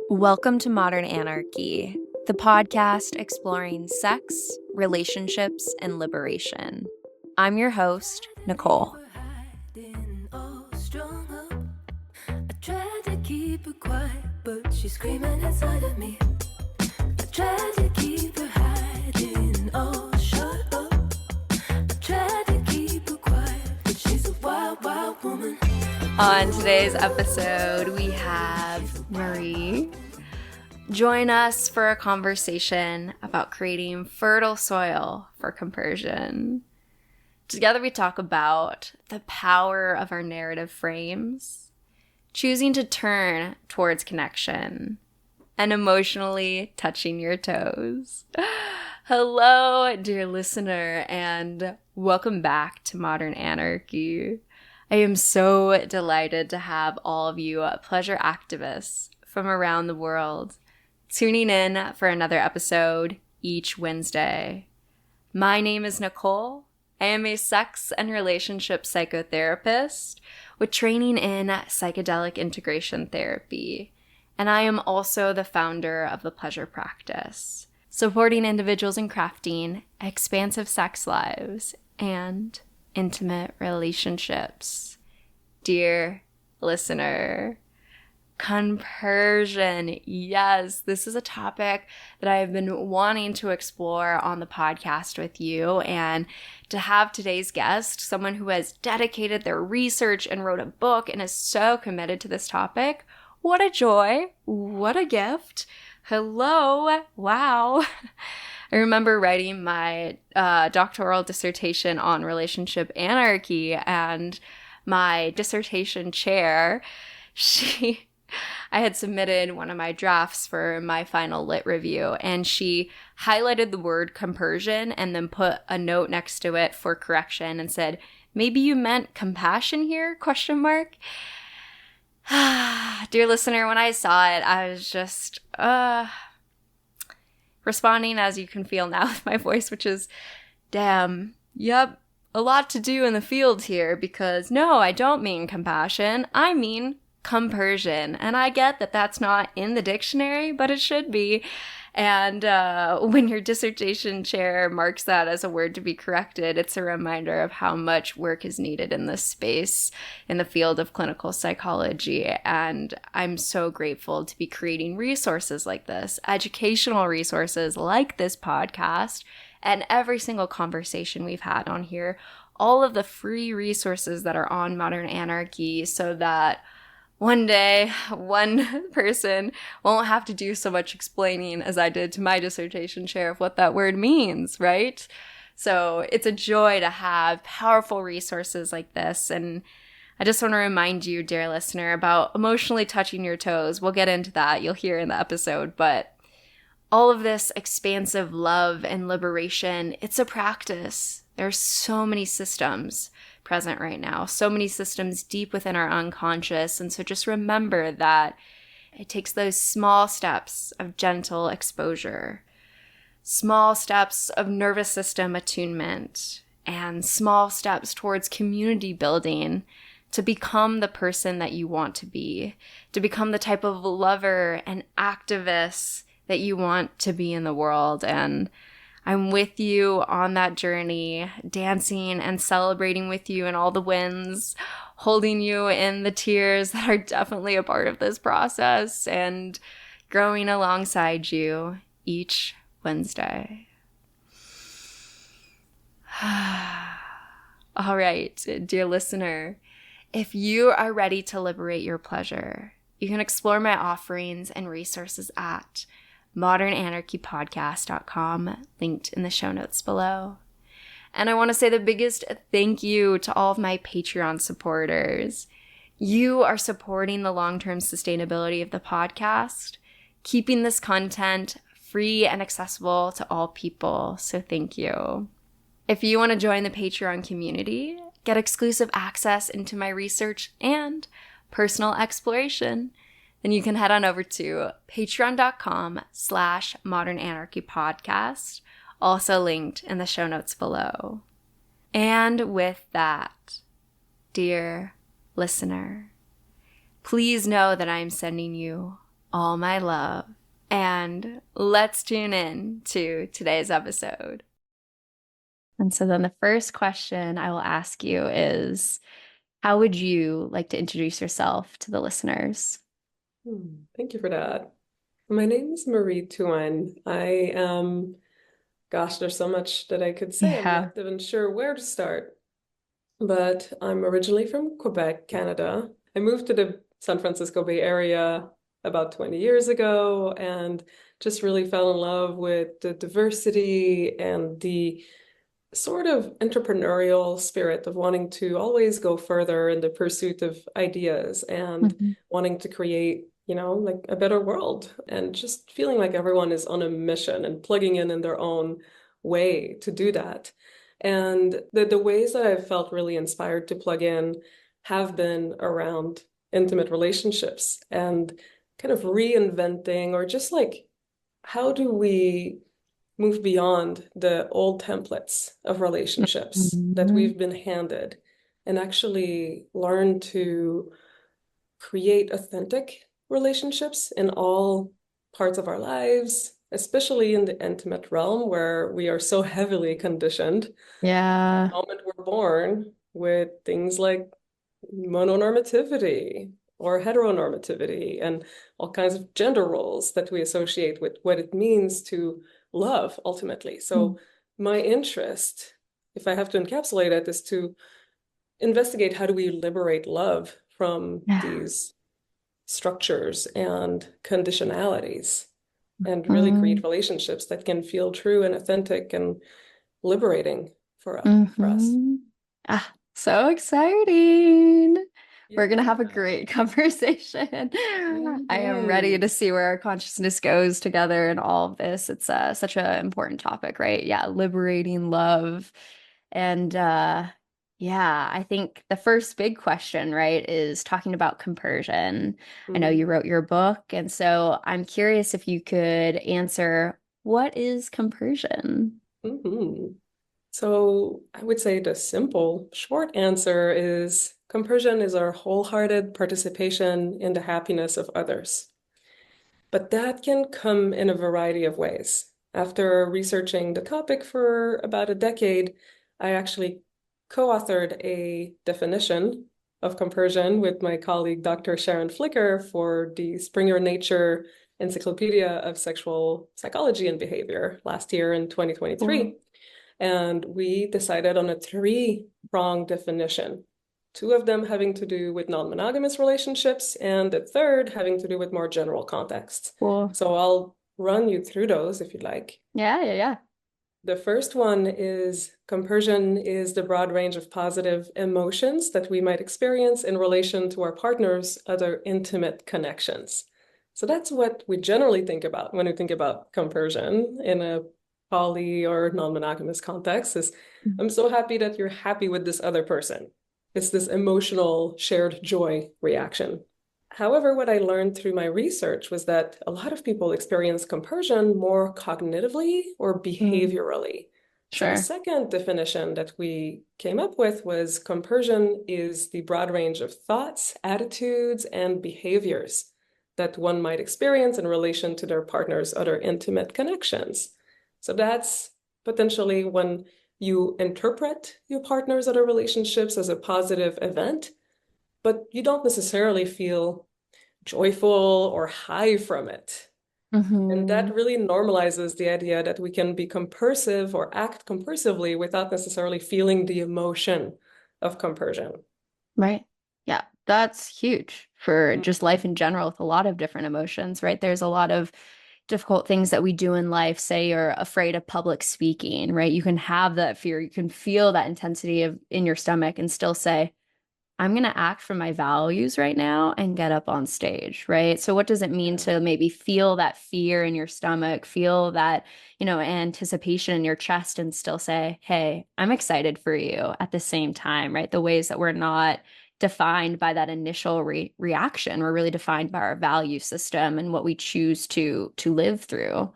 Welcome to Modern Anarchy, the podcast exploring sex, relationships, and liberation. I'm your host, Nicole. I tried to keep her quiet, but she's screaming inside of me. I tried to keep her hiding, oh, shut up. I tried to keep her quiet, but she's a wild, wild woman. On today's episode, we have Marie. Join us for a conversation about creating fertile soil for compersion. Together we talk about the power of our narrative frames, choosing to turn towards connection, and emotionally touching your toes. Hello, dear listener, and welcome back to Modern Anarchy. I am so delighted to have all of you pleasure activists from around the world tuning in for another episode each Wednesday. My name is Nicole. I am a sex and relationship psychotherapist with training in psychedelic integration therapy, and I am also the founder of the Pleasure Practice, supporting individuals in crafting expansive sex lives and intimate relationships. Dear listener, compersion. Yes, this is a topic that I have been wanting to explore on the podcast with you, and to have today's guest, someone who has dedicated their research and wrote a book and is so committed to this topic. What a joy. What a gift. Hello. Wow. I remember writing my doctoral dissertation on relationship anarchy, and my dissertation chair, I had submitted one of my drafts for my final lit review, and she highlighted the word compersion and then put a note next to it for correction and said, "Maybe you meant compassion here?" ? Dear listener, when I saw it, I was just responding as you can feel now with my voice, which is, damn, yep, a lot to do in the field here, because no, I don't mean compassion, I mean compersion. And I get that that's not in the dictionary, but it should be. And when your dissertation chair marks that as a word to be corrected, it's a reminder of how much work is needed in this space in the field of clinical psychology. And I'm so grateful to be creating resources like this, educational resources like this podcast, and every single conversation we've had on here, all of the free resources that are on Modern Anarchy, so that one day, one person won't have to do so much explaining as I did to my dissertation chair of what that word means, right? So it's a joy to have powerful resources like this. And I just want to remind you, dear listener, about emotionally touching your toes. We'll get into that. You'll hear in the episode. But all of this expansive love and liberation, it's a practice. There's so many systems present right now, so many systems deep within our unconscious. And so just remember that it takes those small steps of gentle exposure, small steps of nervous system attunement, and small steps towards community building to become the person that you want to be, to become the type of lover and activist that you want to be in the world. And I'm with you on that journey, dancing and celebrating with you in all the wins, holding you in the tears that are definitely a part of this process, and growing alongside you each Wednesday. All right, dear listener, if you are ready to liberate your pleasure, you can explore my offerings and resources at modernanarchypodcast.com, linked in the show notes below. And I want to say the biggest thank you to all of my Patreon supporters. You are supporting the long-term sustainability of the podcast, keeping this content free and accessible to all people. So thank you. If you want to join the Patreon community, get exclusive access into my research and personal exploration, then you can head on over to patreon.com/modernanarchypodcast, also linked in the show notes below. And with that, dear listener, please know that I am sending you all my love. And let's tune in to today's episode. And so then the first question I will ask you is, how would you like to introduce yourself to the listeners? Thank you for that. My name is Marie Thouin. I am, gosh, there's so much that I could say. I'm Yeah. not even sure where to start, but I'm originally from Quebec, Canada. I moved to the San Francisco Bay Area about 20 years ago and just really fell in love with the diversity and the sort of entrepreneurial spirit of wanting to always go further in the pursuit of ideas and Mhm. wanting to create, like a better world and just feeling like everyone is on a mission and plugging in their own way to do that. And the ways that I've felt really inspired to plug in have been around intimate relationships and kind of reinventing or just like how do we move beyond the old templates of relationships that Mhm. we've been handed and actually learn to create authentic relationships in all parts of our lives, especially in the intimate realm where we are so heavily conditioned Yeah. the moment we're born with things like mononormativity or heteronormativity and all kinds of gender roles that we associate with what it means to love ultimately. Mm. So my interest, if I have to encapsulate it, is to investigate how do we liberate love from Yeah. these structures and conditionalities and really create Mm. relationships that can feel true and authentic and liberating for us. Hmm. Ah, so exciting. We're gonna have a Yeah. great conversation. I am ready Mhm. to see where our consciousness goes together and all of this. It's such an important topic, right? Yeah, liberating love. And yeah, I think the first big question, right, is talking about compersion. I know you Mm. wrote your book, and so I'm curious if you could answer, what is compersion? Mhm. So I would say the simple, short answer is compersion is our wholehearted participation in the happiness of others. But that can come in a variety of ways. After researching the topic for about a decade, I actually co-authored a definition of compersion with my colleague Dr. Sharon Flicker for the Spring Your Nature Encyclopedia of Sexual Psychology and Behavior last year in 2023. And we decided on a three-pronged definition. Two of them having to do with non-monogamous relationships, and the third having to do with more general contexts. Cool. So I'll run you through those if you'd like. Yeah, yeah, yeah. The first one is compersion is the broad range of positive emotions that we might experience in relation to our partner's other intimate connections. So that's what we generally think about when we think about compersion in a poly or non-monogamous context is I'm so happy that you're happy with this other person. It's this emotional shared joy reaction. However, what I learned through my research was that a lot of people experience compersion more cognitively or Mm, behaviorally. So the sure. second definition that we came up with was compersion is the broad range of thoughts, attitudes, and behaviors that one might experience in relation to their partner's other intimate connections. So that's potentially when you interpret your partner's other relationships as a positive event, but you don't necessarily feel joyful or high from it. And Hmm. that really normalizes the idea that we can be compersive or act compersively without necessarily feeling the emotion of compersion. Right. Yeah, that's huge for just Mhm. life in general with a lot of different emotions, right? There's a lot of difficult things that we do in life. Say you're afraid of public speaking, right? You can have that fear, you can feel that intensity of in your stomach and still say, I'm going to act from my values right now and get up on stage, right? So what does it mean Yeah. to maybe feel that fear in your stomach, feel that, anticipation in your chest and still say, "Hey, I'm excited for you" at the same time, right? The ways that we're not defined by that initial reaction, we're really defined by our value system and what we choose to live through.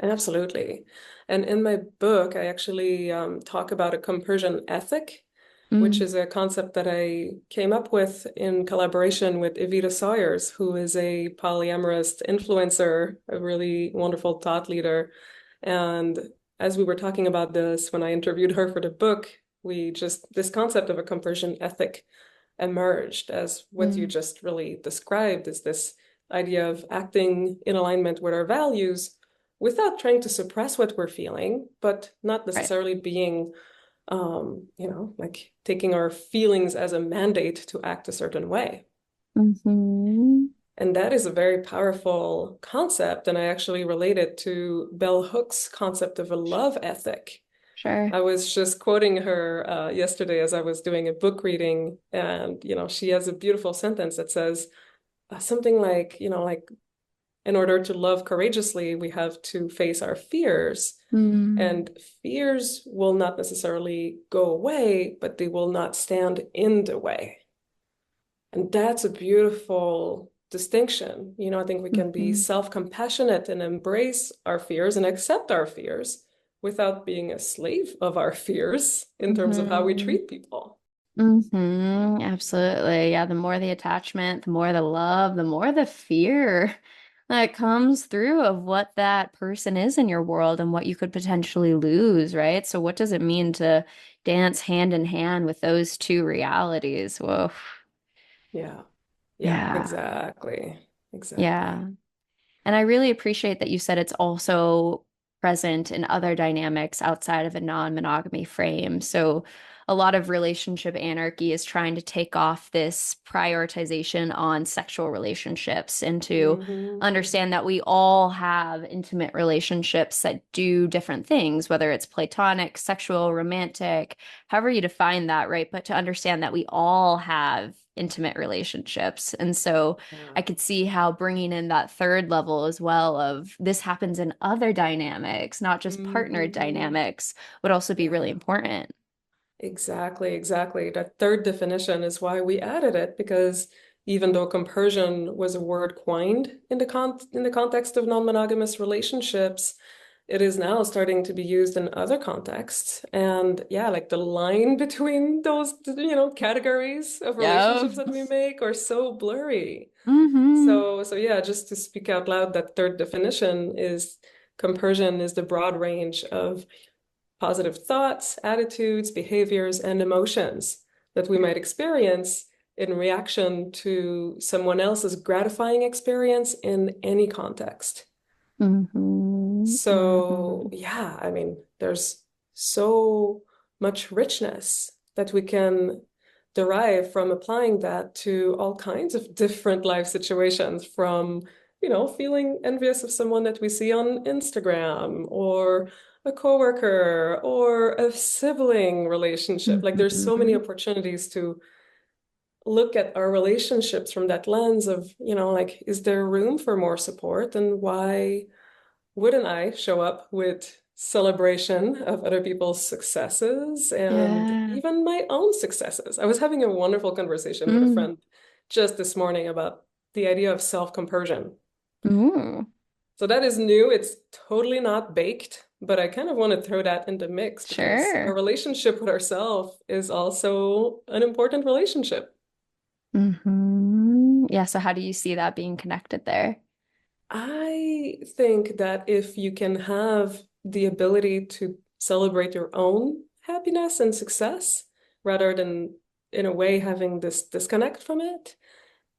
Absolutely. And in my book, I actually talk about a compersion ethic. which Mm, is a concept that I came up with in collaboration with Evita Sawyers, who is a polyamorous influencer, a really wonderful thought leader. And as we were talking about this, when I interviewed her for the book, this concept of a compersion ethic emerged as what you mm, just really described is this idea of acting in alignment with our values without trying to suppress what we're feeling, but not right. necessarily being like taking our feelings as a mandate to act a certain way. Hmm. And that is a very powerful concept. And I actually relate it to Bell Hook's concept of a love ethic. Sure. I was just quoting her yesterday as I was doing a book reading, and she has a beautiful sentence that says something like, like in order to love courageously, we have to face our fears. Mm, And fears will not necessarily go away, but they will not stand in the way. And that's a beautiful distinction. I think we can be hmm, self-compassionate and embrace our fears and accept our fears without being a slave of our fears in terms of how we hmm, treat people. absolutely. Yeah, the more the attachment, the more the love, the more the fear that comes through of what that person is in your world and what you could potentially lose, right? So what does it mean to dance hand in hand with those two realities? Whoa. Yeah. Yeah, Yeah. exactly. Yeah. Exactly. And I really appreciate that you said it's also present in other dynamics outside of a non-monogamy frame. So a lot of relationship anarchy is trying to take off this prioritization on sexual relationships and to Hmm. understand that we all have intimate relationships that do different things, whether it's platonic, sexual, romantic, however you define that, right? But to understand that we all have intimate relationships. And so I Yeah. could see how bringing in that third level as well of this happens in other dynamics, not just partner Hmm. dynamics, would also be really Yeah. important. Exactly, exactly. That third definition is why we added it, because even though compersion was a word coined in the context of non-monogamous relationships, it is now starting to be used in other contexts. And yeah, like the line between those, categories of Yeah. relationships that we make are so blurry. Mm-hmm. So yeah, just to speak out loud, that third definition is compersion is the broad range of positive thoughts, attitudes, behaviors, and emotions that we might experience in reaction to someone else's gratifying experience in any context. Mm-hmm. So, Mm-hmm. yeah, I mean, there's so much richness that we can derive from applying that to all kinds of different life situations, from, feeling envious of someone that we see on Instagram, or a coworker, or a sibling relationship. Like, there's so many Mm-hmm. opportunities to look at our relationships from that lens of, like, is there room for more support, and why wouldn't I show up with celebration of other people's successes and Yeah. even my own successes? I was having a wonderful conversation with a Mm. friend just this morning about the idea of self-compersion. Ooh. So that is new. It's totally not baked, but I kind of want to throw that in the mix because our Sure. relationship with ourselves is also an important relationship. Mm-hmm. Yeah, so how do you see that being connected there? I think that if you can have the ability to celebrate your own happiness and success rather than, in a way, having this disconnect from it,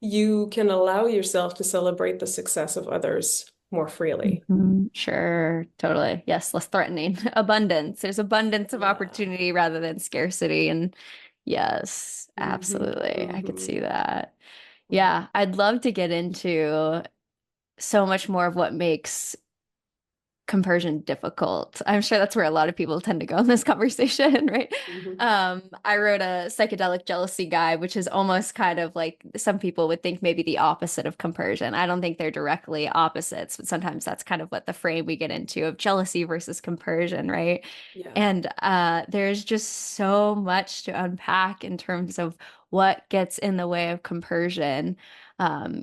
you can allow yourself to celebrate the success of others more freely. Mhm. Sure, totally. Yes, less threatening. Abundance. There's abundance of Yeah. opportunity rather than scarcity. And yes, Hmm. absolutely. I could see Hmm. that. Yeah. Yeah, I'd love to get into so much more of what makes compersion difficult. I'm sure that's where a lot of people tend to go in this conversation, right? Hmm. I wrote a psychedelic jealousy guide, which is almost kind of like some people would think maybe the opposite of compersion. I don't think they're directly opposites, but sometimes that's kind of what the frame we get into of jealousy versus compersion, right? Yeah. And there's just so much to unpack in terms of what gets in the way of compersion.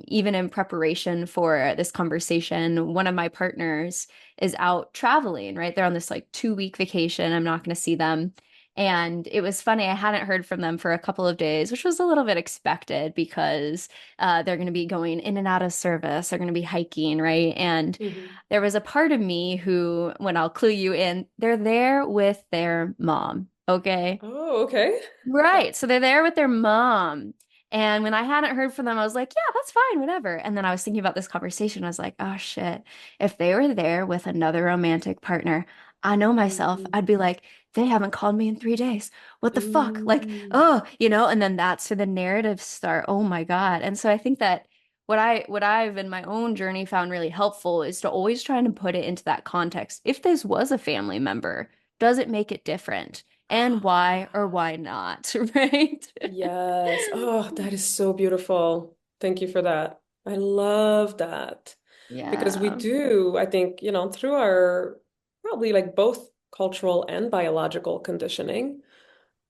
Even in preparation for this conversation, one of my partners is out traveling, right? They're on this like 2 week vacation. I'm not going to see them. And it was funny, I hadn't heard from them for a couple of days, which was a little bit expected because they're going to be going in and out of service. They're going to be hiking, right? And Hmm. there was a part of me who, when I'll clue you in, they're there with their mom. Okay. Oh, okay. Right. So they're there with their mom. And when I hadn't heard from them, I was like, yeah, that's fine, whatever. And then I was thinking about this conversation. I was like, oh shit. If they were there with another romantic partner, I know myself, Hmm. I'd be like, they haven't called me in 3 days. What the fuck? Like, Mm. oh, and then that's where the narratives start. Oh my God. And so I think that what I've in my own journey found really helpful is to always try and put it into that context. If this was a family member, does it make it different? And why or why not, right? Yes. Oh, that is so beautiful. Thank you for that. I love that. Because we Yeah. do, I think, through our probably like both cultural and biological conditioning,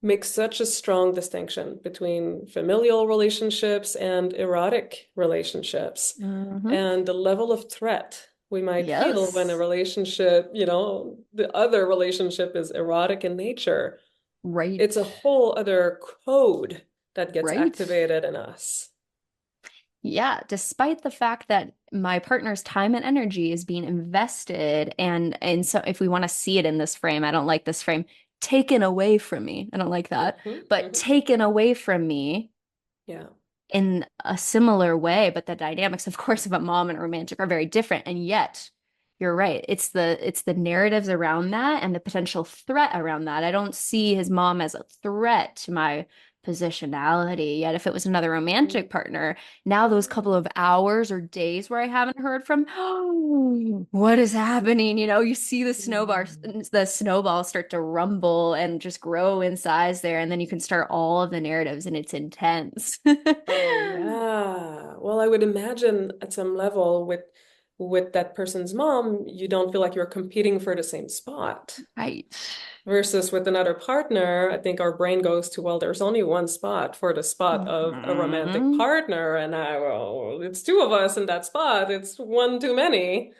make such a strong distinction between familial relationships and erotic relationships, Hmm. and the level of threat we might feel when a Yes. relationship, the other relationship is erotic in nature. Right. It's a whole other code that gets Right. activated in us. Yeah, despite the fact that my partner's time and energy is being invested and so if we want to see it in this frame, I don't like this frame, taken away from me. I don't like that. Hmm. But Hmm. taken away from me Yeah. in a similar way, but the dynamics, of course, of a mom and a romantic are very different. And yet, you're right. It's the narratives around that and the potential threat around that. I don't see his mom as a threat to my positionality. Yet, if it was another romantic partner, now those couple of hours or days where I haven't heard from, what is happening? You see Mm. the snowball start to rumble and just grow in size there, and then you can start all of the narratives, and it's intense. Oh yeah. Well, I would imagine at some level with that person's mom, you don't feel like you're competing for the same spot. Right. Versus with another partner, I think our brain goes to, well, there's only one spot for the spot of a romantic Mhm. partner, and well, it's two of us in that spot. It's one too many.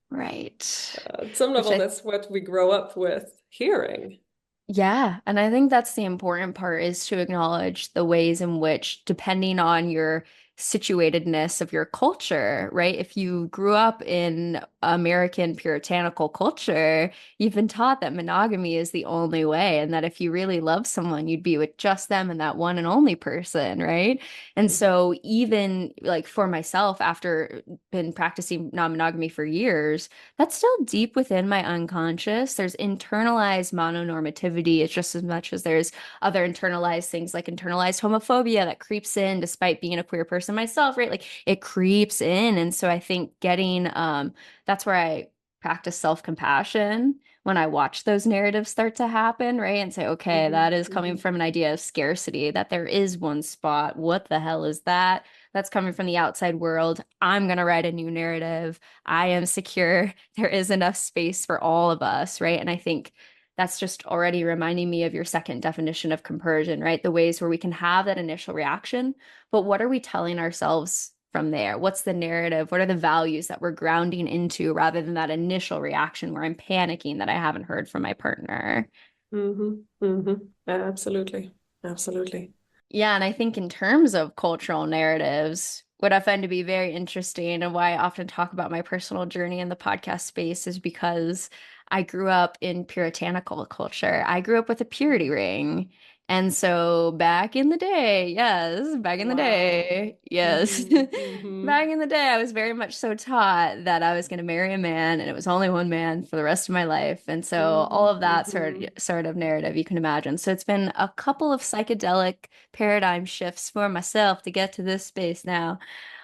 Right. At some Which level, I that's what we grow up with hearing. Yeah, and I think that's the important part is to acknowledge the ways in which, depending on your situatedness of your culture, right? If you grew up in American puritanical culture, you've been taught that monogamy is the only way, and that if you really love someone, you'd be with just them and that one and only person, right? And Mhm. so even like for myself, after been practicing non-monogamy for years, that's still deep within my unconscious. There's internalized mononormativity. It's just as much as there's other internalized things like internalized homophobia that creeps in despite being a queer person myself, right? Like it creeps in. And so I think that's where I practice self-compassion when I watch those narratives start to happen, right? And say, okay, Mhm. that is coming Mhm. from an idea of scarcity, that there is one spot. What the hell is that? That's coming from the outside world. I'm going to write a new narrative. I am secure. There is enough space for all of us, right? And I think that's just already reminding me of your second definition of compersion, right? The ways where we can have that initial reaction, but what are we telling ourselves from there? What's the narrative? What are the values that we're grounding into rather than that initial reaction where I'm panicking that I haven't heard from my partner? Mhm. Mhm. Absolutely. Absolutely. Yeah, and I think in terms of cultural narratives, what I find to be very interesting and why I often talk about my personal journey in the podcast space is because I grew up in puritanical culture. I grew up with a purity ring. And so back in the day, yes, back in the Wow. day, yes. Mhm. Mhm. Back in the day, I was very much so taught that I was going to marry a man and it was only one man for the rest of my life. And so all Mhm. of that Mhm. sort of narrative you can imagine. So it's been a couple of psychedelic paradigm shifts for myself to get to this space now.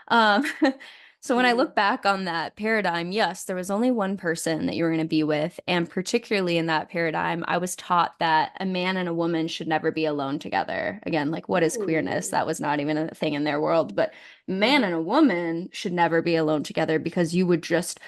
Um, so when I look Mhm. back on that paradigm, yes, there was only one person that you were going to be with. And particularly in that paradigm, I was taught that a man and a woman should never be alone together. Again, like what is queerness? Ooh. That was not even a thing in their world. But man Uh-huh. and a woman should never be alone together because you would just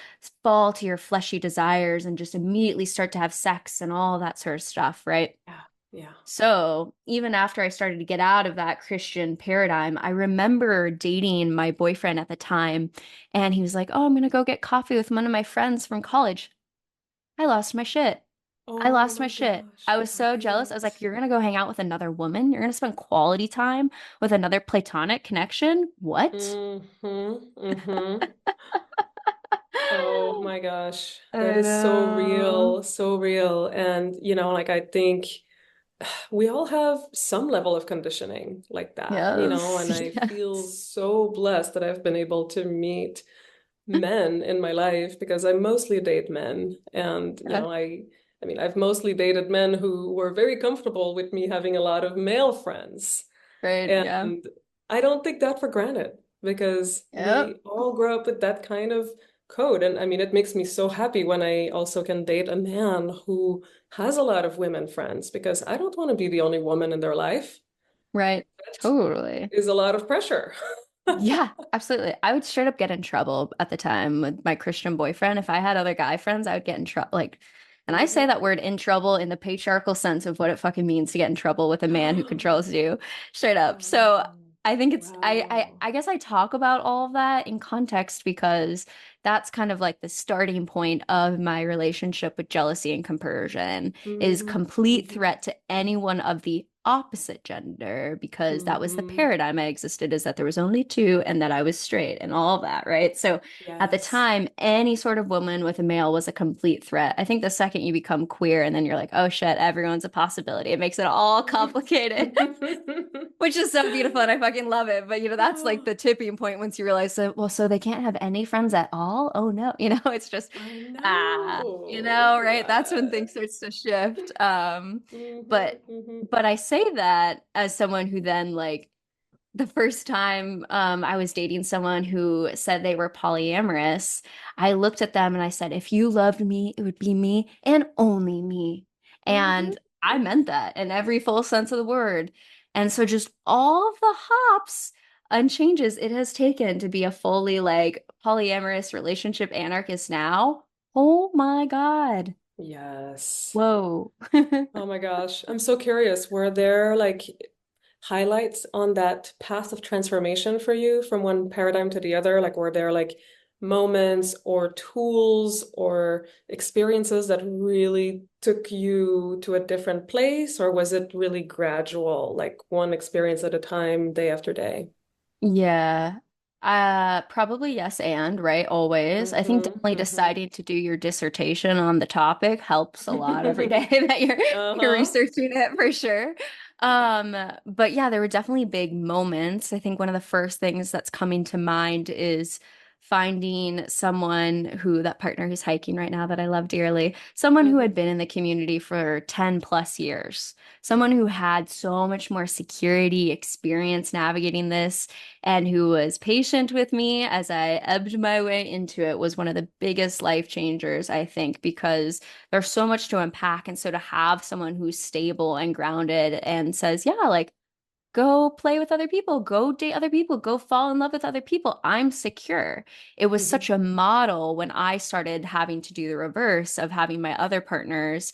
fall to your fleshy desires and just immediately start to have sex and all that sort of stuff, right? Yeah. Yeah. So, even after I started to get out of that Christian paradigm, I remember dating my boyfriend at the time, and he was like, "Oh, I'm gonna go get coffee with one of my friends from college." I lost my shit. I Oh lost my my shit. gosh, I was so jealous. I was like, right. you're gonna go hang out with another woman? You're gonna spend quality time with another platonic connection? What? Mm-hmm. Mm-hmm. Oh my gosh, that I is so know. real, so real. And, like, I think we all have some level of conditioning like that, Yes, and I feel yes. so blessed that I've been able to meet men in my life because I mostly date men. And, Yeah, I mean, I've mostly dated men who were very comfortable with me having a lot of male friends. right. Yeah. And I don't take that for granted because Yep. we all grow up with that kind of code. And I mean, it makes me so happy when I also can date a man who has a lot of women friends because I don't want to be the only woman in their life. Right. That Totally. is a lot of pressure. Yeah, absolutely. I would straight up get in trouble at the time with my Christian boyfriend. If I had other guy friends, I would get in trouble. Like, and I say Mhm. that word in trouble in the patriarchal sense of what it fucking means to get in trouble with a man who controls you, straight up. So Oh, I think it's wow. I guess I talk about all of that in context because that's kind of like the starting point of my relationship with jealousy and compersion is Hmm. complete Hmm. threat to anyone of the opposite gender because that was the Hmm. paradigm I existed is that there was only two and that I was straight and all that, right? So at the Yes. time, any sort of woman with a male was a complete threat. I think the second you become queer and then you're like, oh shit, everyone's a possibility. It makes it all complicated. Which is so beautiful and I fucking love it. But that's like Oh, the tipping point once you realize that, well, so they can't have any friends at all? Oh no, it's just I know. right? That's when things starts to shift. Hmm. But Hmm. but I say that as someone who then like the first time I was dating someone who said they were polyamorous, I looked at them and I said, if you loved me, it would be me and only me. Hmm. And I meant that in every full sense of the word. And so just all of the hops and changes it has taken to be a fully like polyamorous relationship anarchist now. Oh my God. Yes. Whoa. Oh my gosh. I'm so curious. Were there like highlights on that path of transformation for you from one paradigm to the other? Like, were there like moments or tools or experiences that really took you to a different place? Or was it really gradual, like one experience at a time, day after day? Yeah. Probably yes and, right? Always. I think Mm-hmm. definitely Mm-hmm. deciding to do your dissertation on the topic helps a lot every day that you're Uh-huh. researching it for sure. But yeah, there were definitely big moments. I think one of the first things that's coming to mind is finding someone who that partner who's hiking right now that I love dearly, someone who had Mm-hmm. been in the community for 10 plus years, someone who had so much more security experience navigating this and who was patient with me as I ebbed my way into it was one of the biggest life changers, I think, because there's so much to unpack. And so to have someone who's stable and grounded and says, yeah, like, go play with other people, go date other people, go fall in love with other people. I'm secure. It was Mm-hmm. such a model when I started having to do the reverse of having my other partners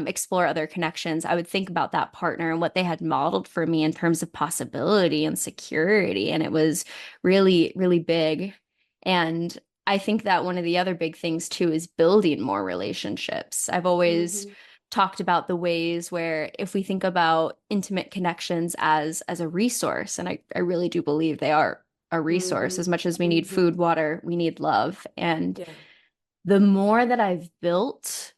explore other connections. I would think about that partner and what they had modeled for me in terms of possibility and security. And it was really, really big. And I think that one of the other big things too is building more relationships. I've always Mm-hmm. talked about the ways where if we think about intimate connections as a resource, and I really do believe they are a resource, Mm-hmm. as much as we need Mm-hmm. food, water, we need love. And Yeah. the more that I've built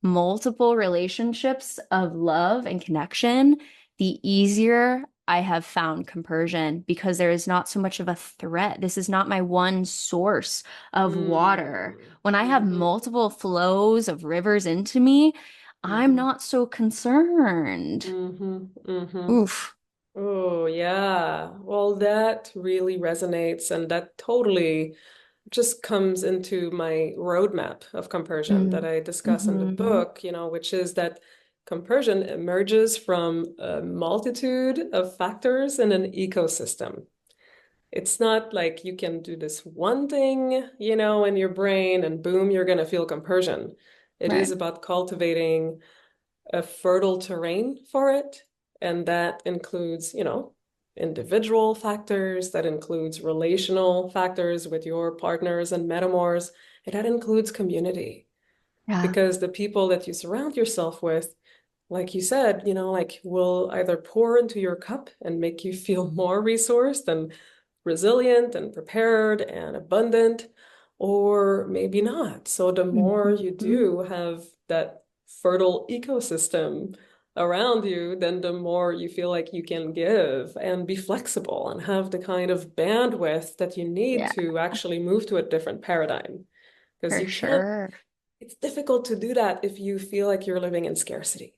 multiple relationships of love and connection, the easier I have found compersion because there is not so much of a threat. This is not my one source of water. Mm. When I have Mm-hmm. multiple flows of rivers into me, I'm Mm-hmm. not so concerned. Mm-hmm. Mm-hmm. Oof. Oh, yeah. Well, that really resonates, and that totally just comes into my roadmap of compersion that Mm. I discuss in the Hmm. book, which is that compersion emerges from a multitude of factors in an ecosystem. It's not like you can do this one thing, in your brain and boom, you're going to feel compersion. It is Right. about cultivating a fertile terrain for it. And that includes, individual factors, that includes relational factors with your partners and metamors, and that includes community. Yeah. because the people that you surround yourself with, like you said, like will either pour into your cup and make you feel more resourced and resilient and prepared and abundant, or maybe not. So the more you Mhm. do have that fertile ecosystem around you, then the more you feel like you can give and be flexible and have the kind of bandwidth that you need Yeah, to actually move to a different paradigm. Because for you can't, sure. it's difficult to do that if you feel like you're living in scarcity.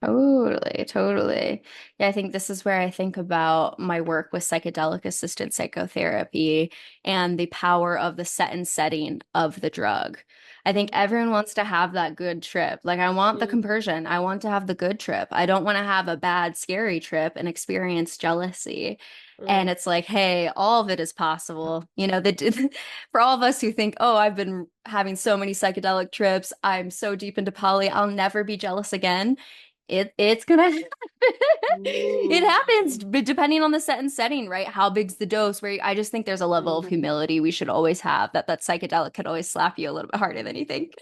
Totally, totally. Yeah, I think this is where I think about my work with psychedelic assisted psychotherapy and the power of the set and setting of the drug. I think Mm, everyone wants to have that good trip. Like, I want the mm, compersion. I want to have the good trip. I don't want to have a bad, scary trip and experience jealousy. And mm, it's like, hey, all of it is possible. For all of us who think, oh, I've been having so many psychedelic trips, I'm so deep into poly, I'll never be jealous again. It's gonna happen. It happens, mm, but depending on the set and setting, right? How big's the dose? Where I just think there's a level of mhm. humility we should always have that psychedelic could always slap you a little bit harder than you think.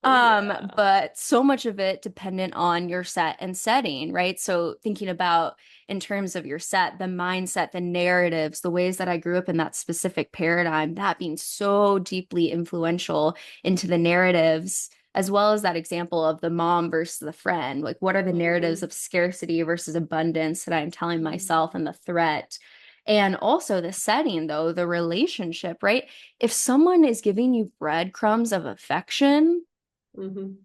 Oh, yeah. But so much of it dependent on your set and setting, right? So thinking about in terms of your set, the mindset, the narratives, the ways that I grew up in that specific paradigm, that being so deeply influential into the narratives, as well as that example of the mom versus the friend. Like, what are the narratives Mhm, of scarcity versus abundance that I'm telling mhm, myself and the threat? And also the setting, though, the relationship, right? If someone is giving you breadcrumbs of affection, mhm.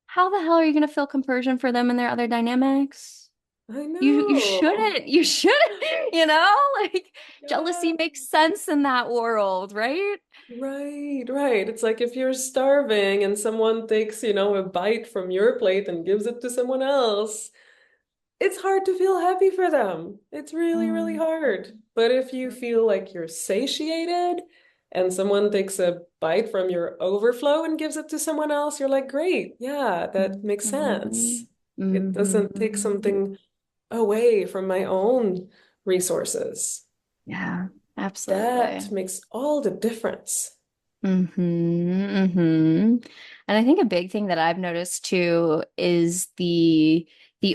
how the hell are you going to feel compersion for them and their other dynamics? I You know. shouldn't. You shouldn't, you know? Like jealousy Yeah. makes sense in that world, right? Right, right. It's like if you're starving and someone takes, a bite from your plate and gives it to someone else, it's hard to feel happy for them. It's really, really Mm. hard. But if you feel like you're satiated and someone takes a bite from your overflow and gives it to someone else, you're like, great, yeah, that makes Mhm. sense. It doesn't take Mhm. something away from my own resources. Yeah, That absolutely. makes all the difference. And I think a big thing that I've noticed too is the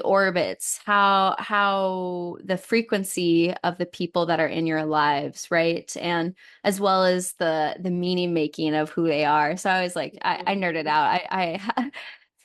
orbits, how the frequency of the people that are in your lives, right? And as well as the meaning making of who they are. So I was like, I nerded Mhm. out. I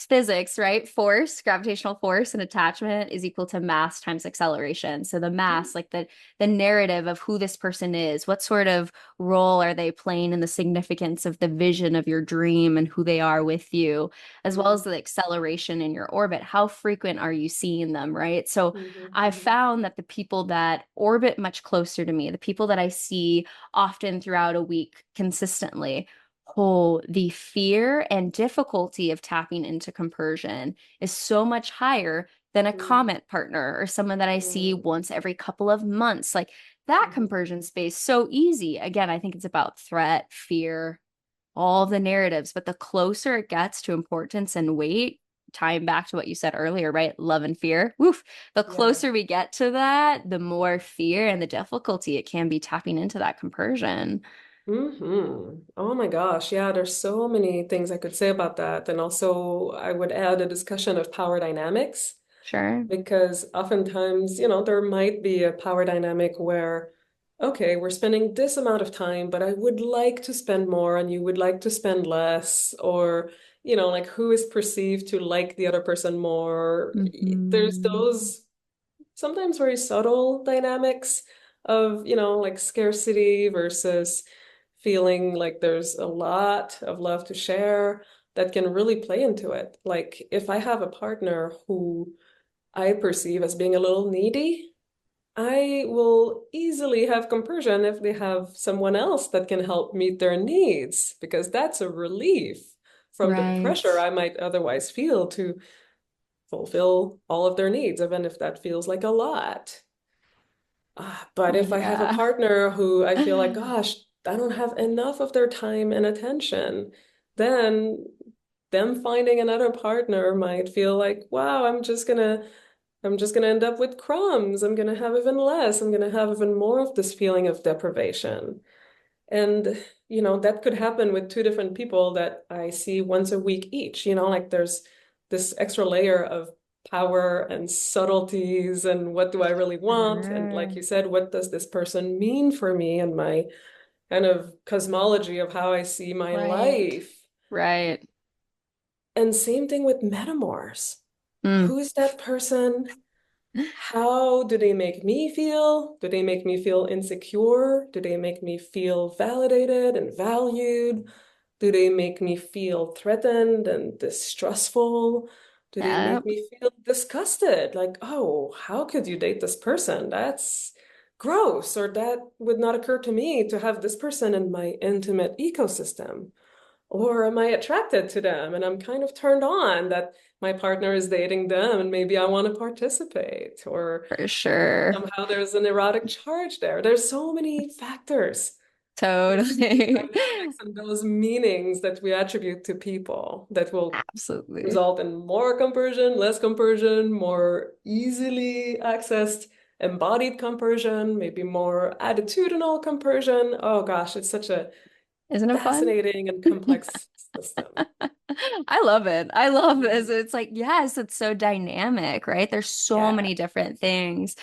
physics, right? Force, gravitational force and attachment is equal to mass times acceleration. So the mass, like the narrative of who this person is, what sort of role are they playing in the significance of the vision of your dream and who they are with you, as well as Mhm. the acceleration in your orbit. How frequent are you seeing them, right? So Mhm. I've Mhm. found that the people that orbit much closer to me, the people that I see often throughout a week consistently, oh, the fear and difficulty of tapping into compersion is so much higher than a Mhm. comment partner or someone that I see Mhm. once every couple of months. Like that Mhm. compersion space, so easy. Again, I think it's about threat, fear, all the narratives, but the closer it gets to importance and weight, tying back to what you said earlier, right? Love and fear. Woof. The Yeah. closer we get to that, the more fear and the difficulty it can be tapping into that compersion. Oh my gosh. Yeah, there's so many things I could say about that. And also, I would add a discussion of power dynamics Sure. because oftentimes, there might be a power dynamic where, okay, we're spending this amount of time, but I would like to spend more and you would like to spend less, or, like who is perceived to like the other person more. There's Mhm. those sometimes very subtle dynamics of, like scarcity versus feeling like there's a lot of love to share that can really play into it. Like if I have a partner who I perceive as being a little needy, I will easily have compersion if they have someone else that can help meet their needs, because that's a relief from the Right. pressure I might otherwise feel to fulfill all of their needs, even if that feels like a lot. But if I have a Yeah. partner who I feel like, gosh, I don't have enough of their time and attention, then them finding another partner might feel like, wow, I'm just gonna end up with crumbs. I'm gonna have even less. I'm gonna have even more of this feeling of deprivation. And that could happen with two different people that I see once a week each. Like there's this extra layer of power and subtleties and what do I really want? And like Sure. you said, what does this person mean for me and my kind of cosmology of how I see my Right. life? Right. And same thing with metamors. Mm. Who is that person? How do they make me feel? Do they make me feel insecure? Do they make me feel validated and valued? Do they make me feel threatened and distrustful? Do they Yeah, make me feel disgusted? Like, oh, how could you date this person? That's gross, or that would not occur to me to have this person in my intimate ecosystem. Or am I attracted to them and I'm kind of turned on that my partner is dating them and maybe I want to participate? Or for sure. somehow there's an erotic charge there. There's so many factors between those Totally. dynamics and those meanings that we attribute to people that will Absolutely. result in more compersion, less compersion, more easily accessed embodied compersion, maybe more attitudinal compersion. Oh gosh, it's such a Isn't it fun? fascinating and complex system. I love it. I love it. It's like, yes, it's so dynamic, right? There's so Yeah. many different things.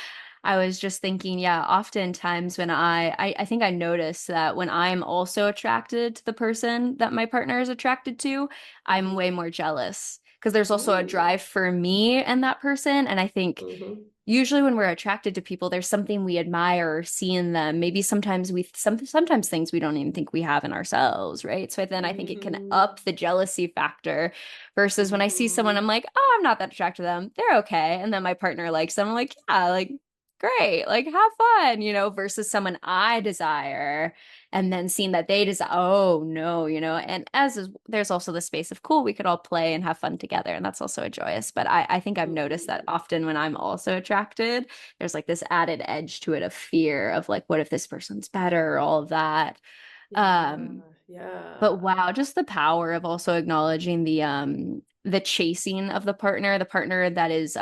I was just thinking, yeah, oftentimes when I think I notice that when I'm also attracted to the person that my partner is attracted to, I'm Mhm. way more jealous because there's also a Ooh. drive for me and that person. And I think Hmm. usually when we're attracted to people, there's something we admire or see in them. Maybe sometimes sometimes things we don't even think we have in ourselves, right? So then I think it can Hmm. up the jealousy factor versus when I see someone, Hmm. I'm like, oh, I'm not that attracted to them. They're okay. And then my partner likes them. I'm like, yeah, like great, like have fun, versus someone I desire and then seeing that they desire, oh no, and there's also the space of cool, we could all play and have fun together, and that's also a joyous. But I think I've noticed that Hmm. often when I'm also attracted, there's like this added edge to it of fear of like, what if this person's better, or all of that. Yeah. Um, but Yeah. wow, just the power of also acknowledging the chasing of the partner that is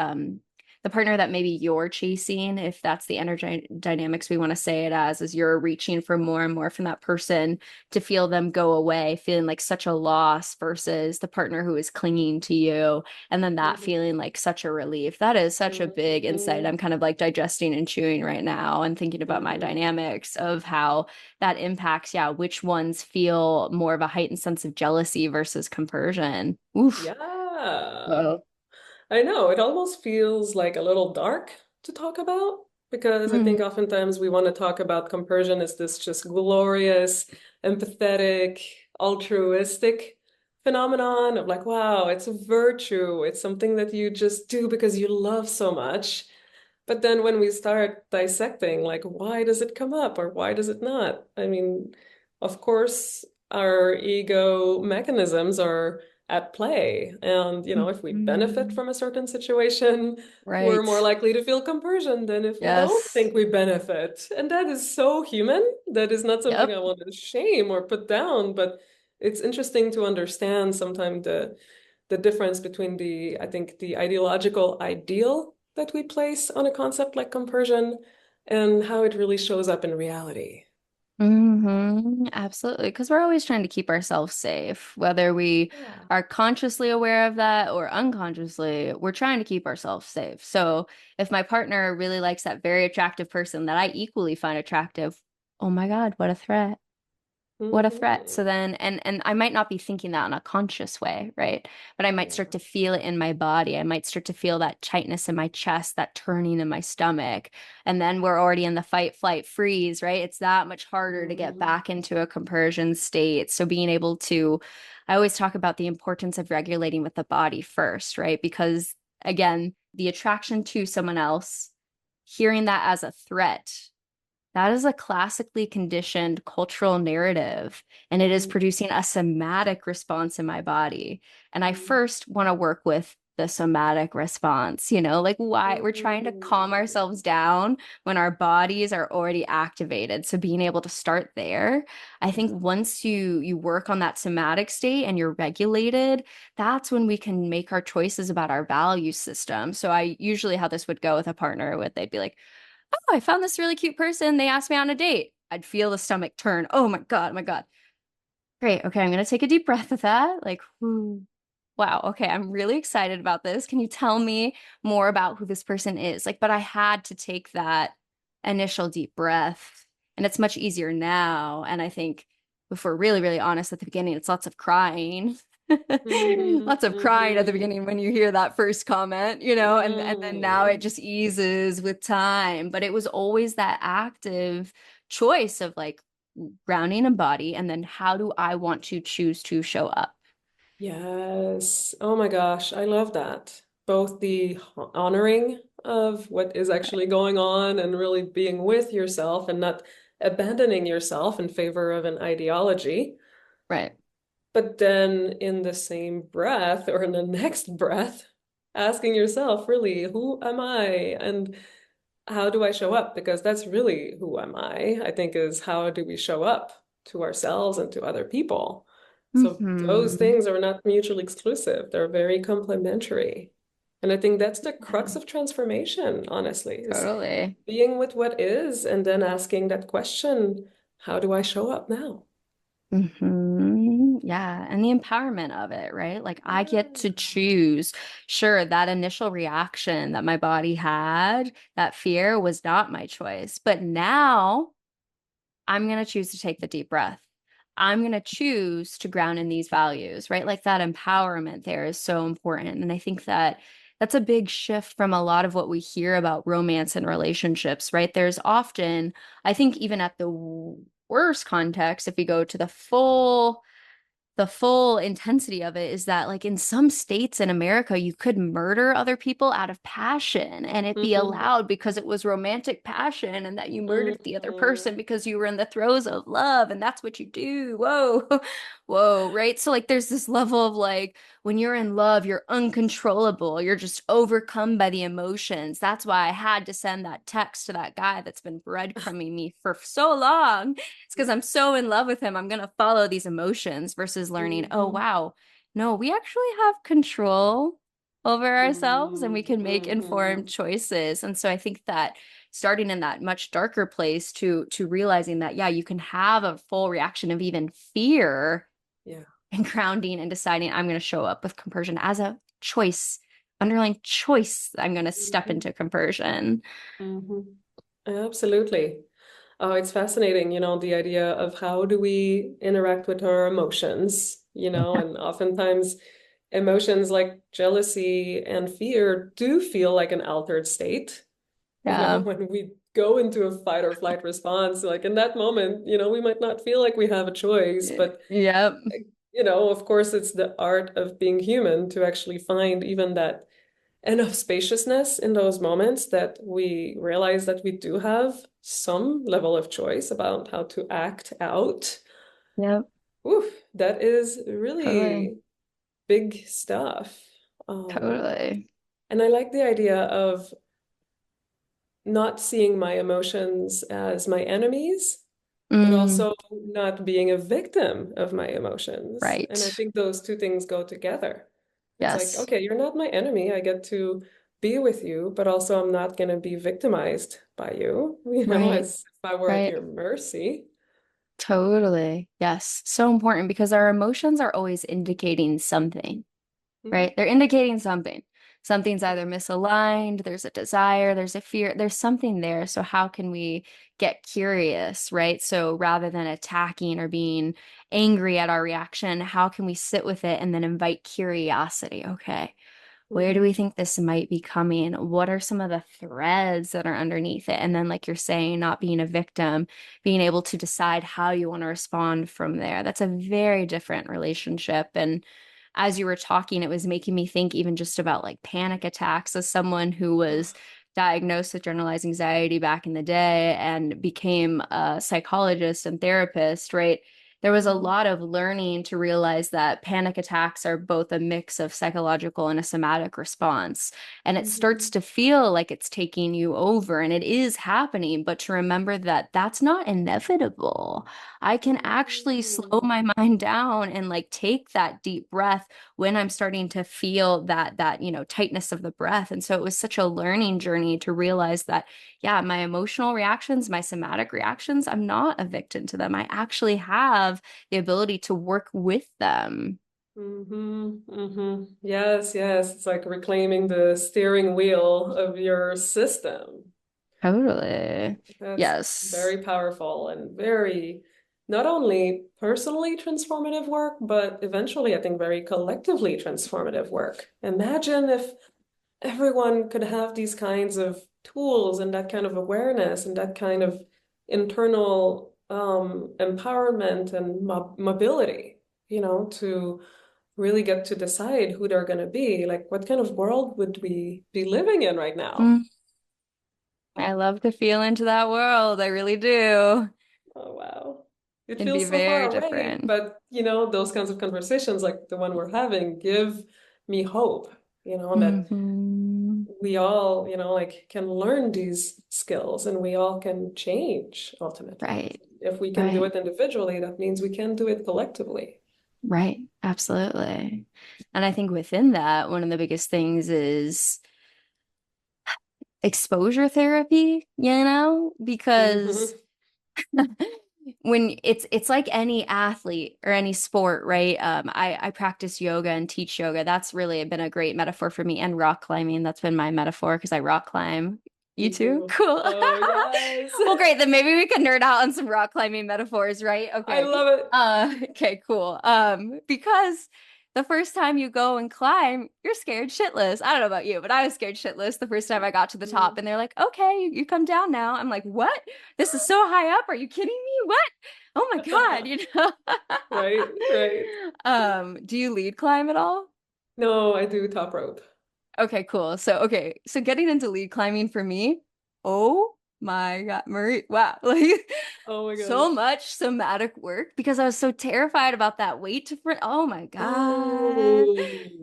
the partner that maybe you're chasing, if that's the energy dynamics we want to say it as, is you're reaching for more and more from that person to feel them go away, feeling like such a loss versus the partner who is clinging to you. And then that Hmm. feeling like such a relief. That is such a big insight. Hmm. I'm kind of like digesting and chewing right now and thinking about my Hmm. dynamics of how that impacts, yeah, which ones feel more of a heightened sense of jealousy versus compersion. Oof. Yeah. Whoa. I know. It almost feels like a little dark to talk about because I think Mm, oftentimes we want to talk about compersion as this just glorious, empathetic, altruistic phenomenon of like, wow, it's a virtue. It's something that you just do because you love so much. But then when we start dissecting, like, why does it come up or why does it not? I mean, of course, our ego mechanisms are at play. And, if we benefit mm, from a certain situation, we're more right. likely to feel compersion than if we don't Yes. think we benefit. And that is so human. That is not something Yep. I want to shame or put down, but it's interesting to understand sometimes the difference between I think, the ideological ideal that we place on a concept like compersion and how it really shows up in reality. Absolutely. Because we're always trying to keep ourselves safe, whether we Yeah. are consciously aware of that or unconsciously, we're trying to keep ourselves safe. So if my partner really likes that very attractive person that I equally find attractive, oh my God, what a threat. What a threat. Hmm. So then, and I might not be thinking that in a conscious way, right? But I might start Yeah. to feel it in my body. I might start to feel that tightness in my chest, that turning in my stomach. And then we're already in the fight, flight, freeze, right? It's that much harder to get Hmm. back into a compersion state. So being able to, I always talk about the importance of regulating with the body first, right? Because again, the attraction to someone else, hearing that as a threat, that is a classically conditioned cultural narrative, and it is producing a somatic response in my body. And I first want to work with the somatic response, like why we're trying to calm ourselves down when our bodies are already activated. So being able to start there, I think Yeah. once you work on that somatic state and you're regulated, that's when we can make our choices about our value system. So I usually how this would go with a partner would they'd be like, oh, I found this really cute person. They asked me on a date. I'd feel the stomach turn. Oh my God, oh my God. Great. Okay, I'm gonna take a deep breath with that. Like, whew. Wow. Okay, I'm really excited about this. Can you tell me more about who this person is? Like, but I had to take that initial deep breath, and it's much easier now. And I think if we're really, really honest at the beginning, it's lots of crying. Mm-hmm, Lots of crying at the mm-hmm, beginning when you hear that first comment, you know, and then now it mm. just eases with time. But it was always that active choice of like grounding a body, and then how do I want to choose to show up? Yes. Oh my gosh, I love that. Both the honoring of what is actually going on and really being with yourself and not abandoning yourself in favor of an ideology. Right. But then in the same breath or in the next breath, asking yourself, really, who am I? And how do I show up? Because that's really who am I think is how do we show up to ourselves and to other people. So those Hmm. things are not mutually exclusive. They're very complementary. And I think that's the crux Yeah, of transformation, honestly, is totally. being with what is and then asking that question, how do I show up now? Yeah, and the empowerment of it, right? Like I get to Yeah. choose. Sure, that initial reaction that my body had, that fear was not my choice. But now I'm going to choose to take the deep breath. I'm going to choose to ground in these values, right? Like that empowerment there is so important. And I think that that's a big shift from a lot of what we hear about romance and relationships, right? There's often, I think, even at the worst context, if we go to the full intensity of it is that like in some states in America you could murder other people out of passion and it be Hmm. allowed because it was romantic passion and that you murdered the other Hmm. person because you were in the throes of love and that's what you do. Whoa. Whoa, right? So like there's this level of like when you're in love, you're uncontrollable. You're just overcome by the emotions. That's why I had to send that text to that guy that's been breadcrumbing me for so long. It's because I'm so in love with him. I'm going to follow these emotions versus learning, oh, Hmm. wow, no, we actually have control over ourselves and we can make informed Hmm. choices. And so I think that starting in that much darker place to realizing that, yeah, you can have a full reaction of even fear Yeah. and grounding and deciding I'm going to show up with compersion as a choice, underlying choice. I'm going to step Hmm. into compersion. Hmm. Absolutely. Oh, it's fascinating, the idea of how do we interact with our emotions, and oftentimes emotions like jealousy and fear do feel like an altered state, Yeah. when we go into a fight or flight response, like in that moment, we might not feel like we have a choice, but Yep. of course, it's the art of being human to actually find even that enough spaciousness in those moments that we realize that we do have some level of choice about how to act out. Yep. Oof, that is Totally. really big stuff. Um, Totally. and I like the idea of not seeing my emotions as my enemies, but Mm, also not being a victim of my emotions. And I right. think those two things go together. It's like, Yes. okay, you're not my enemy. I get to be with you, but also I'm not going to be victimized by you, Right. as if I were at Right. your mercy. Totally. Yes. So important because our emotions are always indicating something, Mhm. right? They're indicating something. Something's either misaligned, there's a desire, there's a fear, there's something there. So how can we get curious, right? So rather than attacking or being angry at our reaction, how can we sit with it and then invite curiosity? Okay. Where do we Mhm. think this might be coming? What are some of the threads that are underneath it? And then, like you're saying, not being a victim, being able to decide how you want to respond from there. That's a very different relationship. And as you were talking, it was making me think even just about like panic attacks as someone who was diagnosed with generalized anxiety back in the day and became a psychologist and therapist, right? There was a Mhm. lot of learning to realize that panic attacks are both a mix of psychological and a somatic response. And it starts Mhm. to feel like it's taking you over and it is happening, but to remember that that's not inevitable. I can actually slow Mhm. my mind down and like take that deep breath when I'm starting to feel that tightness of the breath. And so it was such a learning journey to realize that yeah, my emotional reactions, my somatic reactions, I'm not a victim to them. I actually have have the ability to work with them. Yes, yes. It's like reclaiming the steering wheel of your system. Totally. That's Yes. very powerful and very not only personally transformative work, but eventually, I think, very collectively transformative work. Imagine if everyone could have these kinds of tools and that kind of awareness and that kind of internal empowerment and mobility, to really get to decide who they're going to be. Like, what kind of world would we be living in right now? Mm, I love to feel into that world. I really do. Oh, wow. It It'd be feels so far very away, different. but those kinds of conversations like the one we're having give me hope, that Hmm. we all, like can learn these skills and we all can change ultimately. Right. If we can do Right. it individually, that means we can do it collectively. Right. Absolutely. And I think within that, one of the biggest things is exposure therapy, because Hmm. when it's like any athlete or any sport, right? I practice yoga and teach yoga. That's really been a great metaphor for me, and rock climbing. That's been my metaphor because I rock climb. You too? Ooh. Cool. Oh, yes. Well, great. Then maybe we can nerd out on some rock climbing metaphors, right? I Okay. love it. Okay, cool. Because the first time you go and climb, you're scared shitless. I don't know about you, but I was scared shitless the first time I got to the top. Mhm. And they're like, okay, you come down now. I'm like, what? This is so high up. Are you kidding me? What? Oh my God, Right, right. Do you lead climb at all? No, I do top rope. Okay, cool. So getting into lead climbing for me, oh my God, Marie, wow. Like Oh my so gosh. much somatic work because I was so terrified about that weight difference. Oh my God. Oh,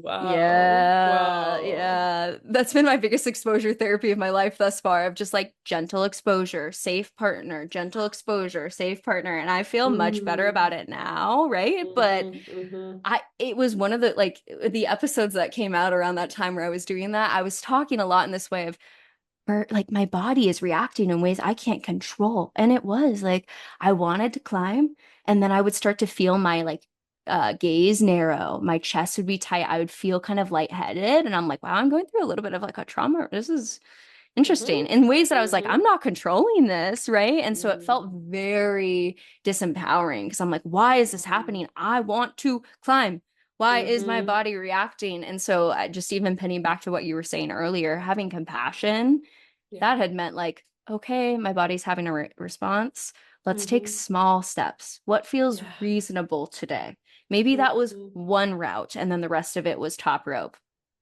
wow. Yeah, Wow. yeah. That's been my biggest exposure therapy of my life thus far, of just like gentle exposure, safe partner, gentle exposure, safe partner. And I feel much better about Mm. it now, right? But Hmm. it was one of the like the episodes that came out around that time where I was doing that. I was talking a lot in this way of like my body is reacting in ways I can't control. And it was like I wanted to climb, and then I would start to feel my like gaze narrow, my chest would be tight, I would feel kind of lightheaded, and I'm like, wow, I'm going through a little bit of like a trauma. This is interesting Hmm. in ways that I was like, I'm Hmm. not controlling this, right? And so it felt Mm. very disempowering because I'm like, why is this happening? I want to climb. Why is my Hmm. body reacting? And so I just even pinning back to what you were saying earlier, having compassion, Yeah. that had meant like, okay, my body's having a response. Let's take Hmm. small steps. What feels Yeah. reasonable today? Maybe that was Hmm. one route, and then the rest of it was top rope,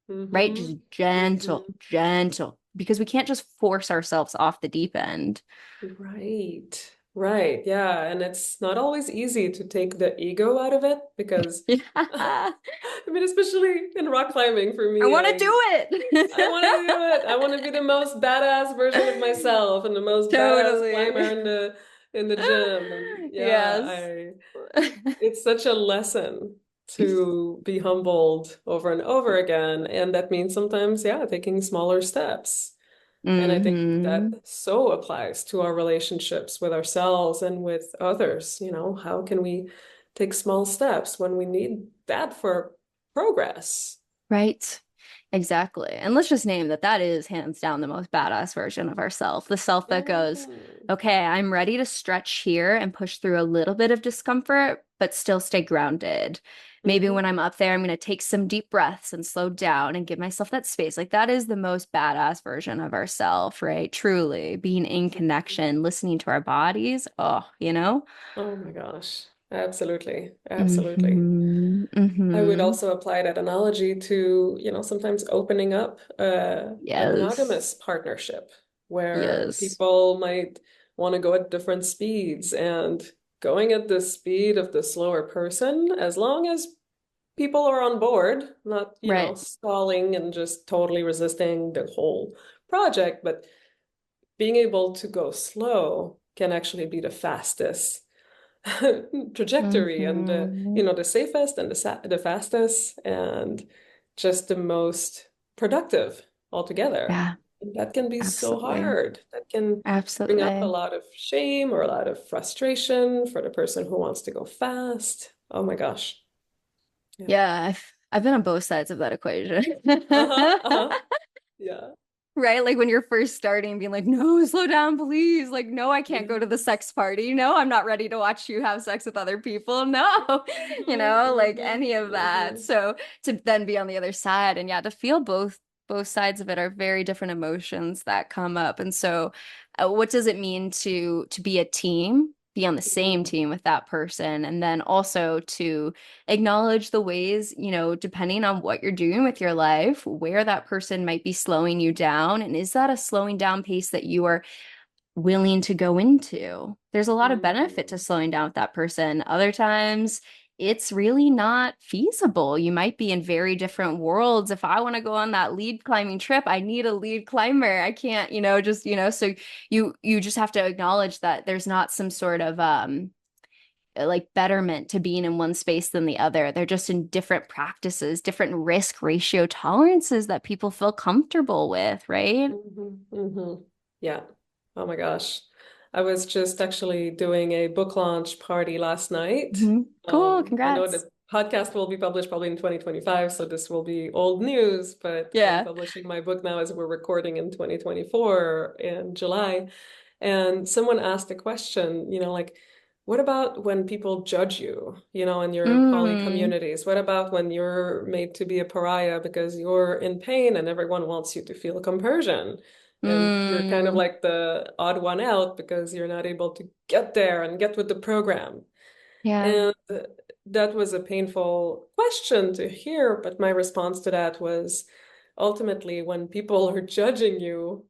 right? Hmm. Just Hmm. gentle, gentle, because we can't just force ourselves off the deep end. Right. Right. Yeah. And it's not always easy to take the ego out of it because, Yeah. I I mean, especially in rock climbing for me, want to do I want to it. do it. I want to be the most badass version of myself and the most badass climber Totally. in the gym. And yeah, Yes. I it's such a lesson to be humbled over and over again. And that means sometimes, yeah, taking smaller steps. And I think that Hmm. so applies to our relationships with ourselves and with others. How can we take small steps when we need that for progress? Right. Exactly. And let's just name that that is hands down the most badass version of ourself. The self that goes, Mm. okay, I'm ready to stretch here and push through a little bit of discomfort, but still stay grounded. Maybe when Hmm. I'm up there, I'm going to take some deep breaths and slow down and give myself that space. Like that is the most badass version of ourself, right? Truly being in connection, listening to our bodies. Oh. Oh my gosh. Absolutely. Absolutely. Mm-hmm. I would Mm-hmm. also apply that analogy to, sometimes opening up a Yes. monogamous partnership where Yes. people might want to go at different speeds and going at the speed of the slower person, as long as people are on board, not, Right. stalling and just totally resisting the whole project, but being able to go slow can actually be the fastest trajectory and the Mm-hmm. the safest and the fastest and just the most productive altogether. Yeah. That can be so Absolutely. hard. That can bring up a Absolutely. lot of shame or a lot of frustration for the person who wants to go fast. Oh my gosh. Yeah. Yeah, I've been on both sides of that equation. Uh-huh. Uh-huh. Yeah. Right? Like when you're first starting, being like, no, slow down, please. Like, no, I can't go to the Yes. sex party. No, I'm not ready to watch you have sex with other people. No, Mm-hmm, like mm-hmm, any of that. mm-hmm, So to then be on the other side and yeah, to feel both sides of it are very different emotions that come up. And so what does it mean to be a team, be on the same mm-hmm, team with that person, and then also to acknowledge the ways, depending on what you're doing with your life, where that person might be slowing you down. And is that a slowing down pace that you are willing to go into? There's a lot of benefit to mm-hmm. slowing down with that person. Other times, it's really not feasible. You might be in very different worlds. If I want to go on that lead climbing trip, I need a lead climber. I can't, so you just have to acknowledge that there's not some sort of like betterment to being in one space than the other. They're just in different practices, different risk ratio tolerances that people feel comfortable with, right? Mm-hmm, mm-hmm. Yeah. Oh my gosh. I was just actually doing a book launch party last night. Cool, I know congrats. the podcast will be published probably in 2025, so this will be old news, but I'm Yeah. publishing my book now as we're recording in 2024 in July. And someone asked a question, like, what about when people judge you, in your poly Mm, communities? What about when you're made to be a pariah because you're in pain and everyone wants you to feel compersion? And you're kind of mm, like the odd one out because you're not able to get there and get with the program. yeah, And that was a painful question to hear, but my response to that was ultimately when people are judging you,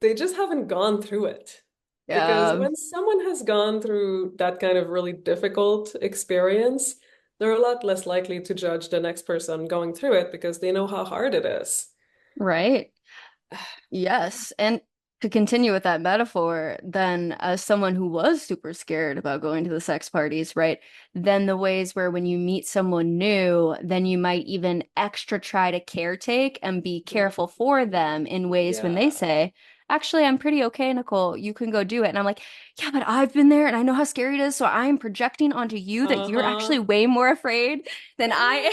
they just haven't gone through it. Because yeah, when someone has gone through that kind of really difficult experience, they're a lot less likely to judge the next person going through it because they know how hard it is. right. Yes. And to continue with that metaphor, then as someone who was super scared about going to the sex parties, right? Then the ways where when you meet someone new, then you might even extra try to caretake and be careful for them in ways when they Yeah. say, actually, I'm pretty okay, Nicole, you can go do it. And I'm like, yeah, but I've been there and I know how scary it is. So I am projecting onto you that you're actually Uh-huh. way more afraid than I Yeah. am.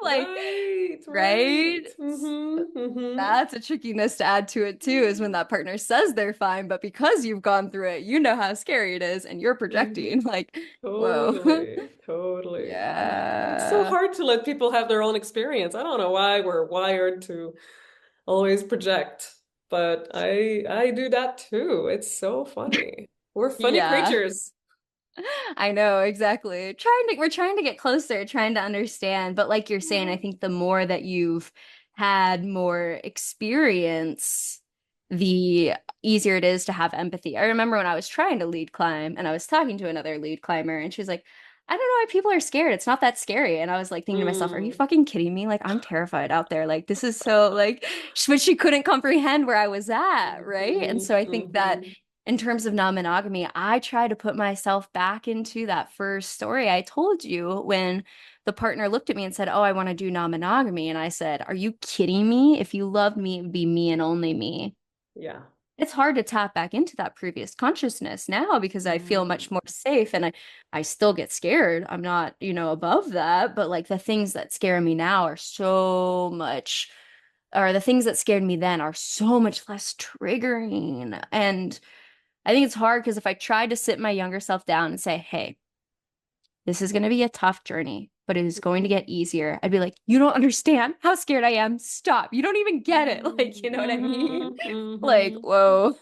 Like, Right, right? right. Mm-hmm. Mm-hmm. That's a trickiness to add to it too, is when that partner says they're fine, but because you've gone through it, you know how scary it is and you're projecting. Mm-hmm. Like, whoa. Totally, totally. It's so Yeah. hard to let people have their own experience. I don't know why we're wired to always project, but I do that too. It's so funny. We're funny Yeah. creatures. I know, exactly. We're trying to get closer, trying to understand. But like you're saying, I think the more that you've had more experience, the easier it is to have empathy. I remember when I was trying to lead climb and I was talking to another lead climber and she was like, I don't know why people are scared. It's not that scary. And I was like thinking to myself, are you Mm. fucking kidding me? Like, I'm terrified out there. Like, this is so like, but she couldn't comprehend where I was at, right? And so Mhm, I think that mhm. in terms of non-monogamy, I try to put myself back into that first story I told you when the partner looked at me and said, oh, I want to do non-monogamy. And I said, are you kidding me? If you loved me, it would be me and only me. Yeah. It's hard to tap back into that previous consciousness now because I feel Mm. much more safe and I still get scared. I'm not, above that, but like the things that scare me now are so much, or the things that scared me then are so much less triggering. And I think it's hard because if I tried to sit my younger self down and say, hey, this is going to be a tough journey, but it is going to get easier, I'd be like, you don't understand how scared I am. Stop. You don't even get it. Like, you know what I mean? Mhm, Like, mhm. whoa.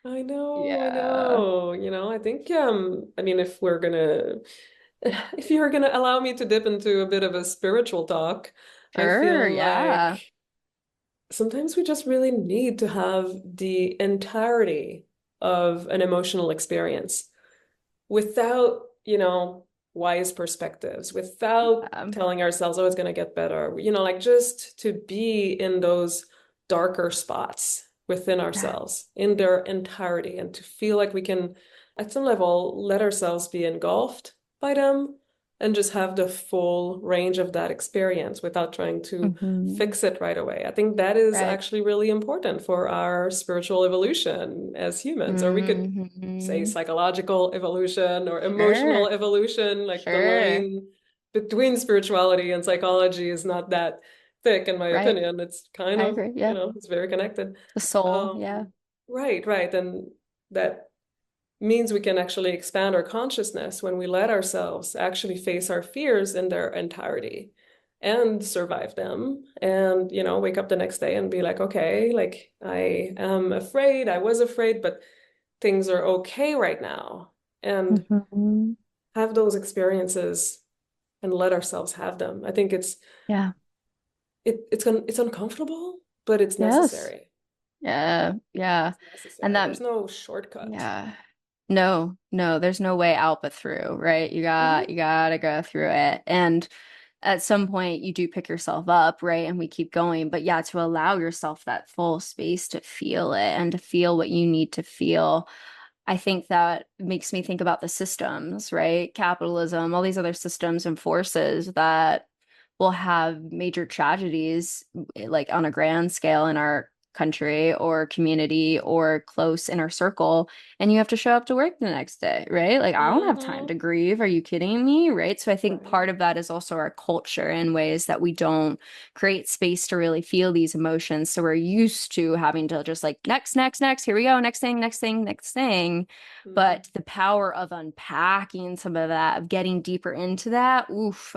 I know, I Yeah. know. I think I mean if you're gonna allow me to dip into a bit of a spiritual talk, I Sure. feel Yeah. like sometimes we just really need to have the entirety of an emotional experience without, wise perspectives, without Um, telling ourselves, oh, it's going to get better, like just to be in those darker spots within yeah. ourselves in their entirety and to feel like we can, at some level, let ourselves be engulfed by them and just have the full range of that experience without trying to Hmm. fix it right away. I think that is Right. actually really important for our spiritual evolution as humans, or we could say Hmm. psychological evolution or Sure. emotional evolution. Like the Sure. line between spirituality and psychology is not that thick, in my Right. opinion. It's kind I of, agree. Yeah. it's very connected. The soul. Yeah. Um, right, right. And that means we can actually expand our consciousness when we let ourselves actually face our fears in their entirety and survive them and wake up the next day and be like, okay, like I am afraid, I was afraid, but things are okay right now, and Hmm. have those experiences and let ourselves have them. I think Yeah. it's uncomfortable, but it's Yes. necessary. Yeah. Yeah. It's And necessary. that, There's no shortcut. yeah. No, no, there's no way out but through, right? You Hmm. gotta go through it. And at some point you do pick yourself up, right? And we keep going. But yeah, to allow yourself that full space to feel it and to feel what you need to feel. I think that makes me think about the systems, right? Capitalism, all these other systems and forces that will have major tragedies, like on a grand scale in our country or community or close inner circle, and you have to show up to work the next day, right? Like, I don't have time to Hmm. grieve. Are you kidding me? Right. So I think Right. part of that is also our culture in ways that we don't create space to really feel these emotions. So we're used to having to just like, next, next, next, here we go, next thing, next thing, next thing. Hmm. But the power of unpacking some of that, of getting deeper into that, oof,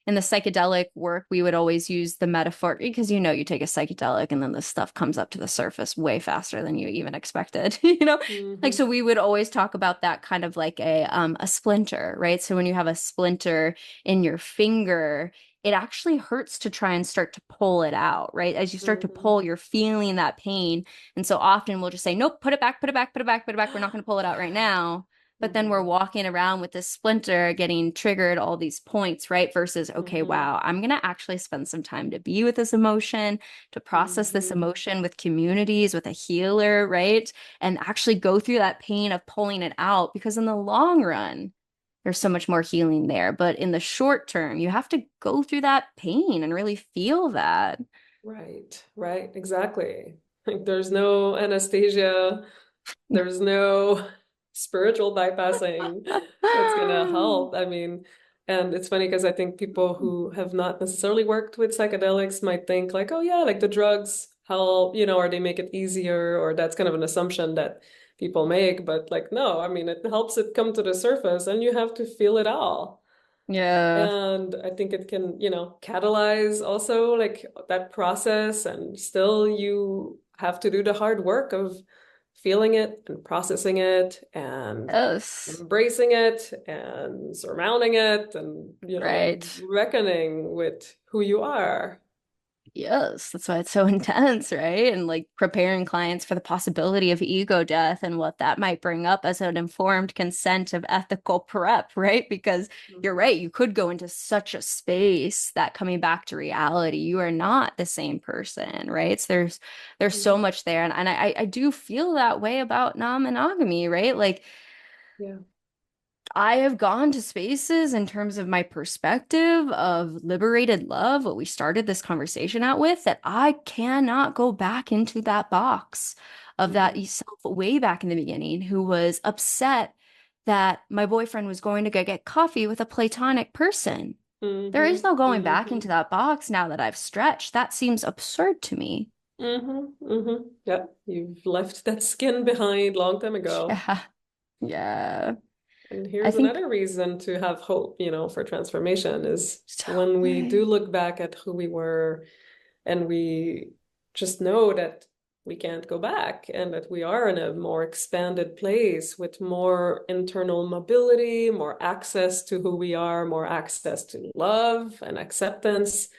in the psychedelic work, we would always use the metaphor because you take a psychedelic and then this stuff comes up to the surface way faster than you even expected, Like Hmm. so we would always talk about that kind of like a splinter, right? So when you have a splinter in your finger, it actually hurts to try and start to pull it out, right? As you start to Hmm. pull, you're feeling that pain. And so often we'll just say, nope, put it back, put it back, put it back, put it back. We're not going to pull it out right now. But then we're Hmm. walking around with this splinter getting triggered all these points, right? Versus, okay, Hmm. wow, I'm going to actually spend some time to be with this emotion, to process this Hmm. emotion with communities, with a healer, right? And actually go through that pain of pulling it out because in the long run, there's so much more healing there. But in the short term, you have to go through that pain and really feel that. Right, right, exactly. Like there's no anesthesia, there's no spiritual bypassing that's gonna help. I mean, and it's funny because I think people who have not necessarily worked with psychedelics might think like, oh yeah, like the drugs help, or they make it easier, or that's kind of an assumption that people make. But like, no, I mean, it helps it come to the surface and you have to feel it all. Yeah. And I think it can, catalyze also like that process, and still you have to do the hard work of feeling it and processing it and Yes. embracing it and surmounting it and, Right. reckoning with who you are. Yes, that's why it's so intense, right? And like preparing clients for the possibility of ego death and what that might bring up as an informed consent of ethical prep, right? Because you're Mhm. right, you could go into such a space that coming back to reality, you are not the same person, right? So there's so Mhm. much there. And I do feel that way about non-monogamy, right? Like Yeah. I have gone to spaces in terms of my perspective of liberated love, what we started this conversation out with, that I cannot go back into that box of that Mhm. self way back in the beginning who was upset that my boyfriend was going to go get coffee with a platonic person. There is Mhm. no going back into Mhm. that box now that I've stretched. That seems absurd to me. Mhm. Mhm. Yeah, you've left that skin behind long time ago. Yeah. Yeah. And I here's think another reason to have hope, for transformation is when we do totally. look back at who we were, and we just know that we can't go back and that we are in a more expanded place with more internal mobility, more access to who we are, more access to love and acceptance.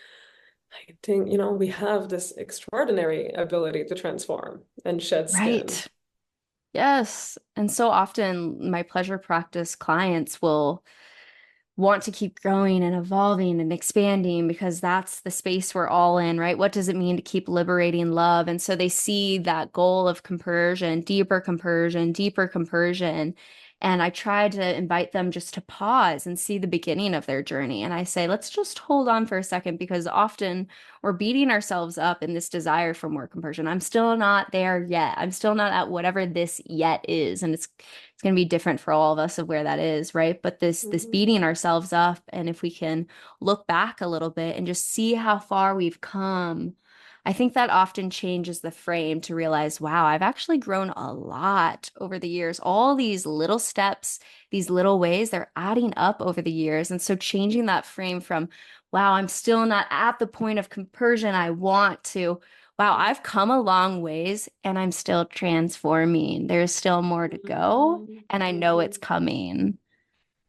I think, we have this extraordinary ability to transform and shed skin. Right. Yes. And so often my pleasure practice clients will want to keep growing and evolving and expanding because that's the space we're all in, right? What does it mean to keep liberating love? And so they see that goal of compersion, deeper compersion, deeper compersion. And I try to invite them just to pause and see the beginning of their journey. And I say, let's just hold on for a second because often we're beating ourselves up in this desire for more compersion. I'm still not there yet. I'm still not at whatever this yet is. And it's going to be different for all of us of where that is, right? But this Mhm. beating ourselves up, and if we can look back a little bit and just see how far we've come, I think that often changes the frame to realize, wow, I've actually grown a lot over the years. All these little steps, these little ways, they're adding up over the years. And so changing that frame from, wow, I'm still not at the point of compersion I want to, wow, I've come a long ways and I'm still transforming. There's still more to go, Mhm. and I know it's Mhm. coming.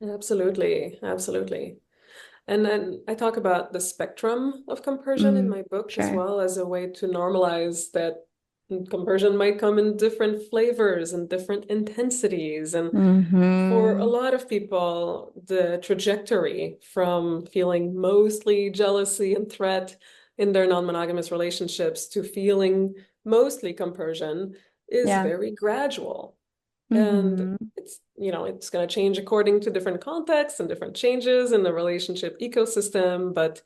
Absolutely, absolutely. And then I talk about the spectrum of compersion in Mm, my book as sure. well as a way to normalize that compersion might come in different flavors and different intensities. And for a Mm-hmm. lot of people, the trajectory from feeling mostly jealousy and threat in their non-monogamous relationships to feeling mostly compersion is Yeah. very gradual. And Mm-hmm. it's going to change according to different contexts and different changes in the relationship ecosystem, but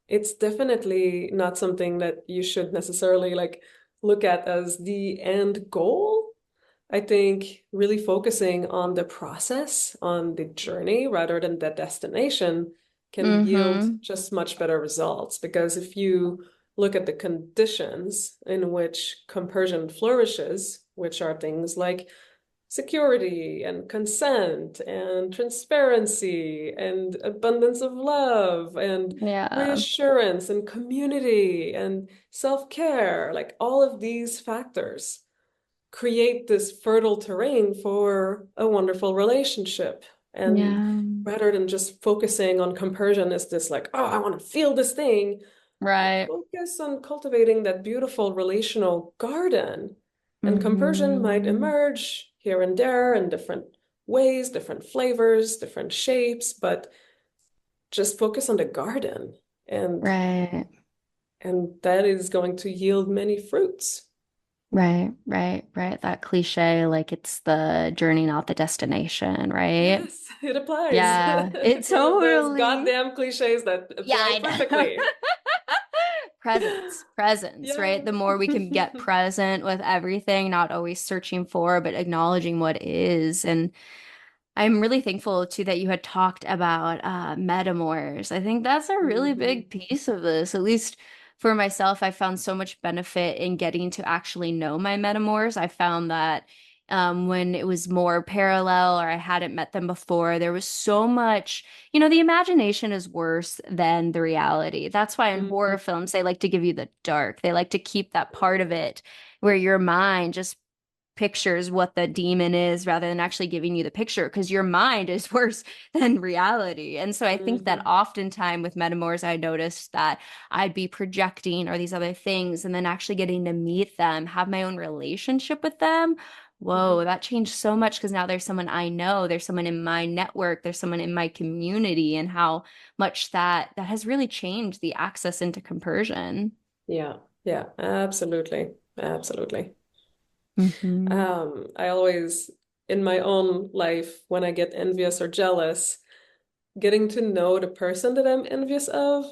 it's definitely not something that you should necessarily like look at as the end goal. I think really focusing on the process, on the journey rather than the destination can yield Mm-hmm. just much better results. Because if you look at the conditions in which compersion flourishes, which are things like security and consent and transparency and abundance of love and Yeah. reassurance and community and self-care, like all of these factors create this fertile terrain for a wonderful relationship. And Yeah. rather than just focusing on compersion as this like, oh, I want to feel this thing, Right. focus on cultivating that beautiful relational garden. And compersion might Mm-hmm. emerge here and there in different ways, different flavors, different shapes, but just focus on the garden. And Right. and that is going to yield many fruits. Right. Right. Right. That cliche, like it's the journey, not the destination, right? Yes, it applies. Yeah, it One of those totally. goddamn cliches that Yeah, apply I know. perfectly. Presence, Yeah. right? The more we can get present with everything, not always searching for, but acknowledging what is. And I'm really thankful too that you had talked about metamors. I think that's a really Mhm. big piece of this. At least for myself, I found so much benefit in getting to actually know my metamors. I found that when it was more parallel or I hadn't met them before, there was so much, the imagination is worse than the reality. That's why in horror Mhm. films, they like to give you the dark. They like to keep that part of it where your mind just pictures what the demon is rather than actually giving you the picture because your mind is worse than reality. And so I think that Mhm. oftentimes with metamors, I noticed that I'd be projecting or these other things and then actually getting to meet them, have my own relationship with them. Mhm. Whoa, that changed so much because now there's someone I know, there's someone in my network, there's someone in my community, and how much that has really changed the access into compersion. Yeah. Yeah, absolutely. Absolutely. Hmm. I always, in my own life, when I get envious or jealous, getting to know the person that I'm envious of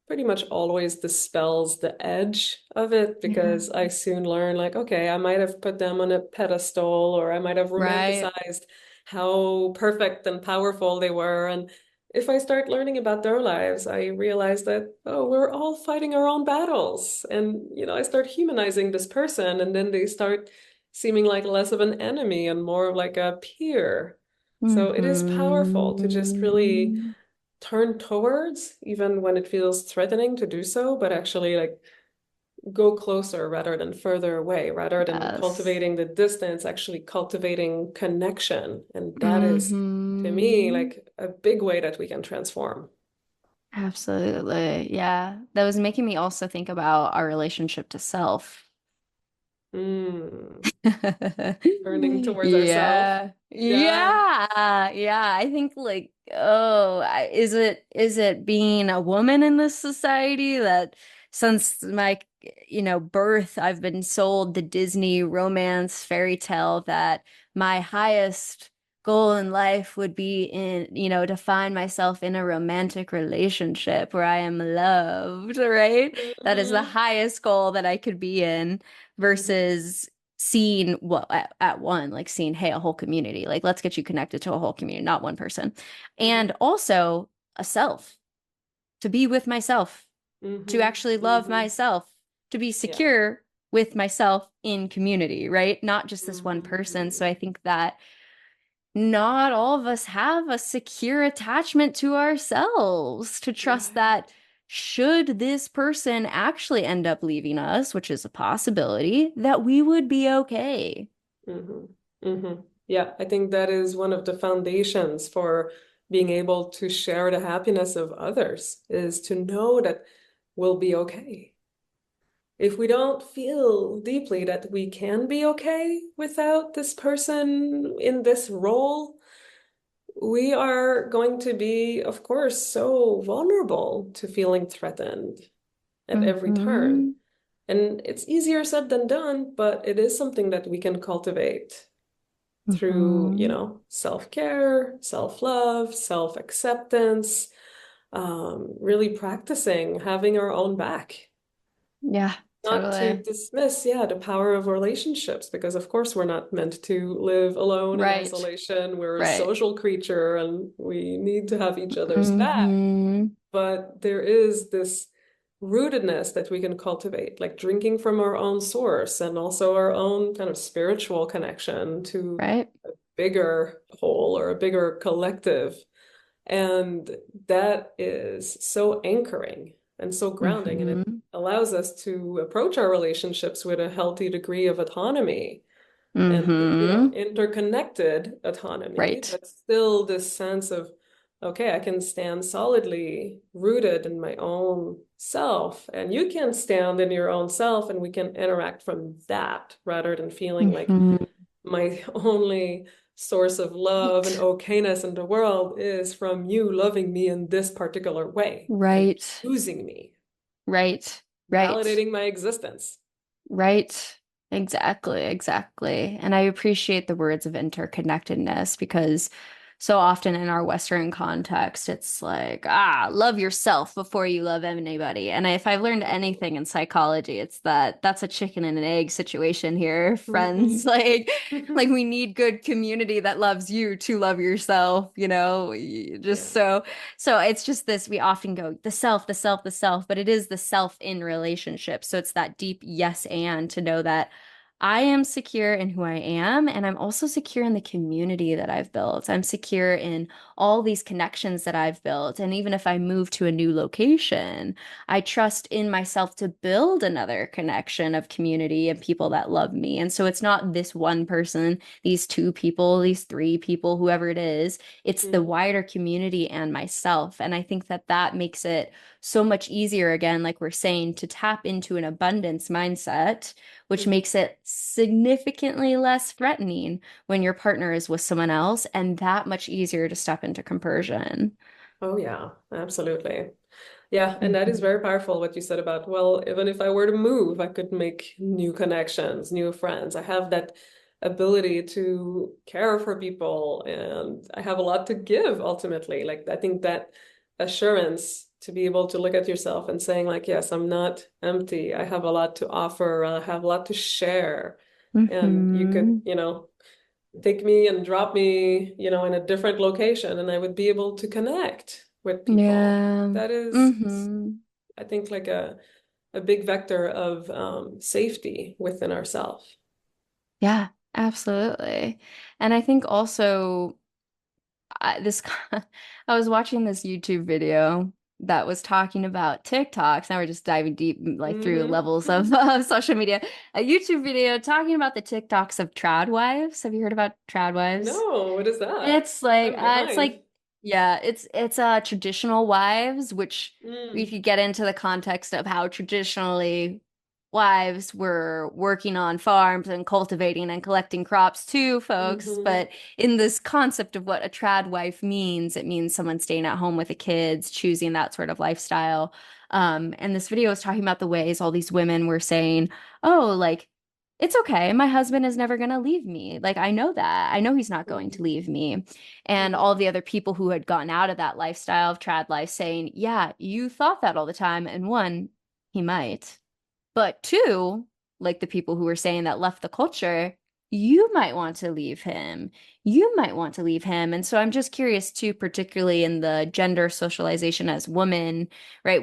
pretty much always dispels the edge of it Yeah. because I soon learn, like, okay, I might have put them on a pedestal or I might have Right. romanticized how perfect and powerful they were. And if I start learning about their lives, I realize that, oh, we're all fighting our own battles. And, I start humanizing this person, and then they start seeming like less of an enemy and more of like a peer. So it is powerful to just really Hmm. turn towards, even when it feels threatening to do so, but actually like go closer rather than further away, rather than Yes. cultivating the distance, actually cultivating connection. And that is, to me, Hmm. like a big way that we can transform. Absolutely. Yeah. That was making me also think about our relationship to self. Mm, turning towards ourselves. Yeah. Yeah. Yeah. Yeah. I think like, oh, is it being a woman in this society that since my, birth, I've been sold the Disney romance fairy tale that my highest goal in life would be to find myself in a romantic relationship where I am loved, right? That is the Mhm. highest goal that I could be in Mhm. versus seeing well at one, like seeing, hey, a whole community, like let's get you connected to a whole community, not one person. And Mhm. also a self, to be with myself, to Mhm. actually love Mhm. myself, to be Yeah. secure with myself in community, right? Not just this one person. So Mhm. I think that not all of us have a secure attachment to ourselves to trust that Right. should this person actually end up leaving us, which is a possibility, that we would be okay. Hmm. Hmm. Yeah, I think that is one of the foundations for being able to share the happiness of others, is to know that we'll be okay. If we don't feel deeply that we can be okay without this person in this role, we are going to be, of course, so vulnerable to feeling threatened at every turn. Hmm. And it's easier said than done, but it is something that we can cultivate through, Hmm. self-care, self-love, self-acceptance, really practicing having our own back. Yeah, Not to totally. dismiss, yeah, the power of relationships, because of course we're not meant to live alone in Right, isolation. We're a right. social creature and we need to have each other's back. Hmm. But there is this rootedness that we can cultivate, like drinking from our own source and also our own kind of spiritual connection to Right. a bigger whole or a bigger collective. And that is so anchoring and so grounding, and it Hmm. allows us to approach our relationships with a healthy degree of autonomy and, Hmm. interconnected autonomy, Right. but still this sense of, okay, I can stand solidly rooted in my own self, and you can stand in your own self, and we can interact from that rather than feeling like Hmm. my only source of love and Right. okayness in the world is from you loving me in this particular way and Right. choosing me, Right. Right. validating my existence. Right. Exactly. Exactly. And I appreciate the words of interconnectedness because so often in our Western context, it's like, love yourself before you love anybody. And if I've learned anything in psychology, it's that that's a chicken and an egg situation here, friends. Mhm. Like we need good community that loves you to love yourself, just Yeah. so it's just this, we often go the self, the self, the self, but it is the self in relationship. So it's that deep yes and to know that I am secure in who I am, and I'm also secure in the community that I've built. I'm secure in all these connections that I've built. And even if I move to a new location, I trust in myself to build another connection of community and people that love me. And so it's not this one person, these two people, these three people, whoever it is. It's the Mhm. wider community and myself. And I think that that makes it so much easier, again, like we're saying, to tap into an abundance mindset, which Mhm. makes it significantly less threatening when your partner is with someone else and that much easier to step into compersion. Oh, yeah, absolutely. Yeah, and that is Mhm. very powerful what you said about, well, even if I were to move, I could make new connections, new friends. I have that ability to care for people, and I have a lot to give ultimately. Like, I think that assurance to be able to look at yourself and saying, like, yes, I'm not empty. I have a lot to offer. I have a lot to share. And you could, Mhm. take me and drop me, in a different location, and I would be able to connect with people. Yeah. That is, Hmm. I think, like a big vector of safety within ourselves. Yeah, absolutely. And I think also this I was watching this YouTube video that was talking about TikToks. Now we're just diving deep like through Hmm. levels of social media. A YouTube video talking about the TikToks of trad wives. Have you heard about trad wives? No, what is that? It's like I'm behind. yeah, it's traditional wives, which if Mm. you get into the context of how traditionally wives were working on farms and cultivating and collecting crops too, folks. Hmm. But in this concept of what a trad wife means, it means someone staying at home with the kids, choosing that sort of lifestyle. And this video was talking about the ways all these women were saying, oh, like it's okay. My husband is never going to leave me. Like, I know that. I know he's not going to Mhm. leave me. And Mhm. all the other people who had gotten out of that lifestyle of trad life saying, yeah, you thought that all the time. And one, he might. But two, like the people who were saying that left the culture, you might want to leave him. You might want to leave him. And so I'm just curious too, particularly in the gender socialization as women, right?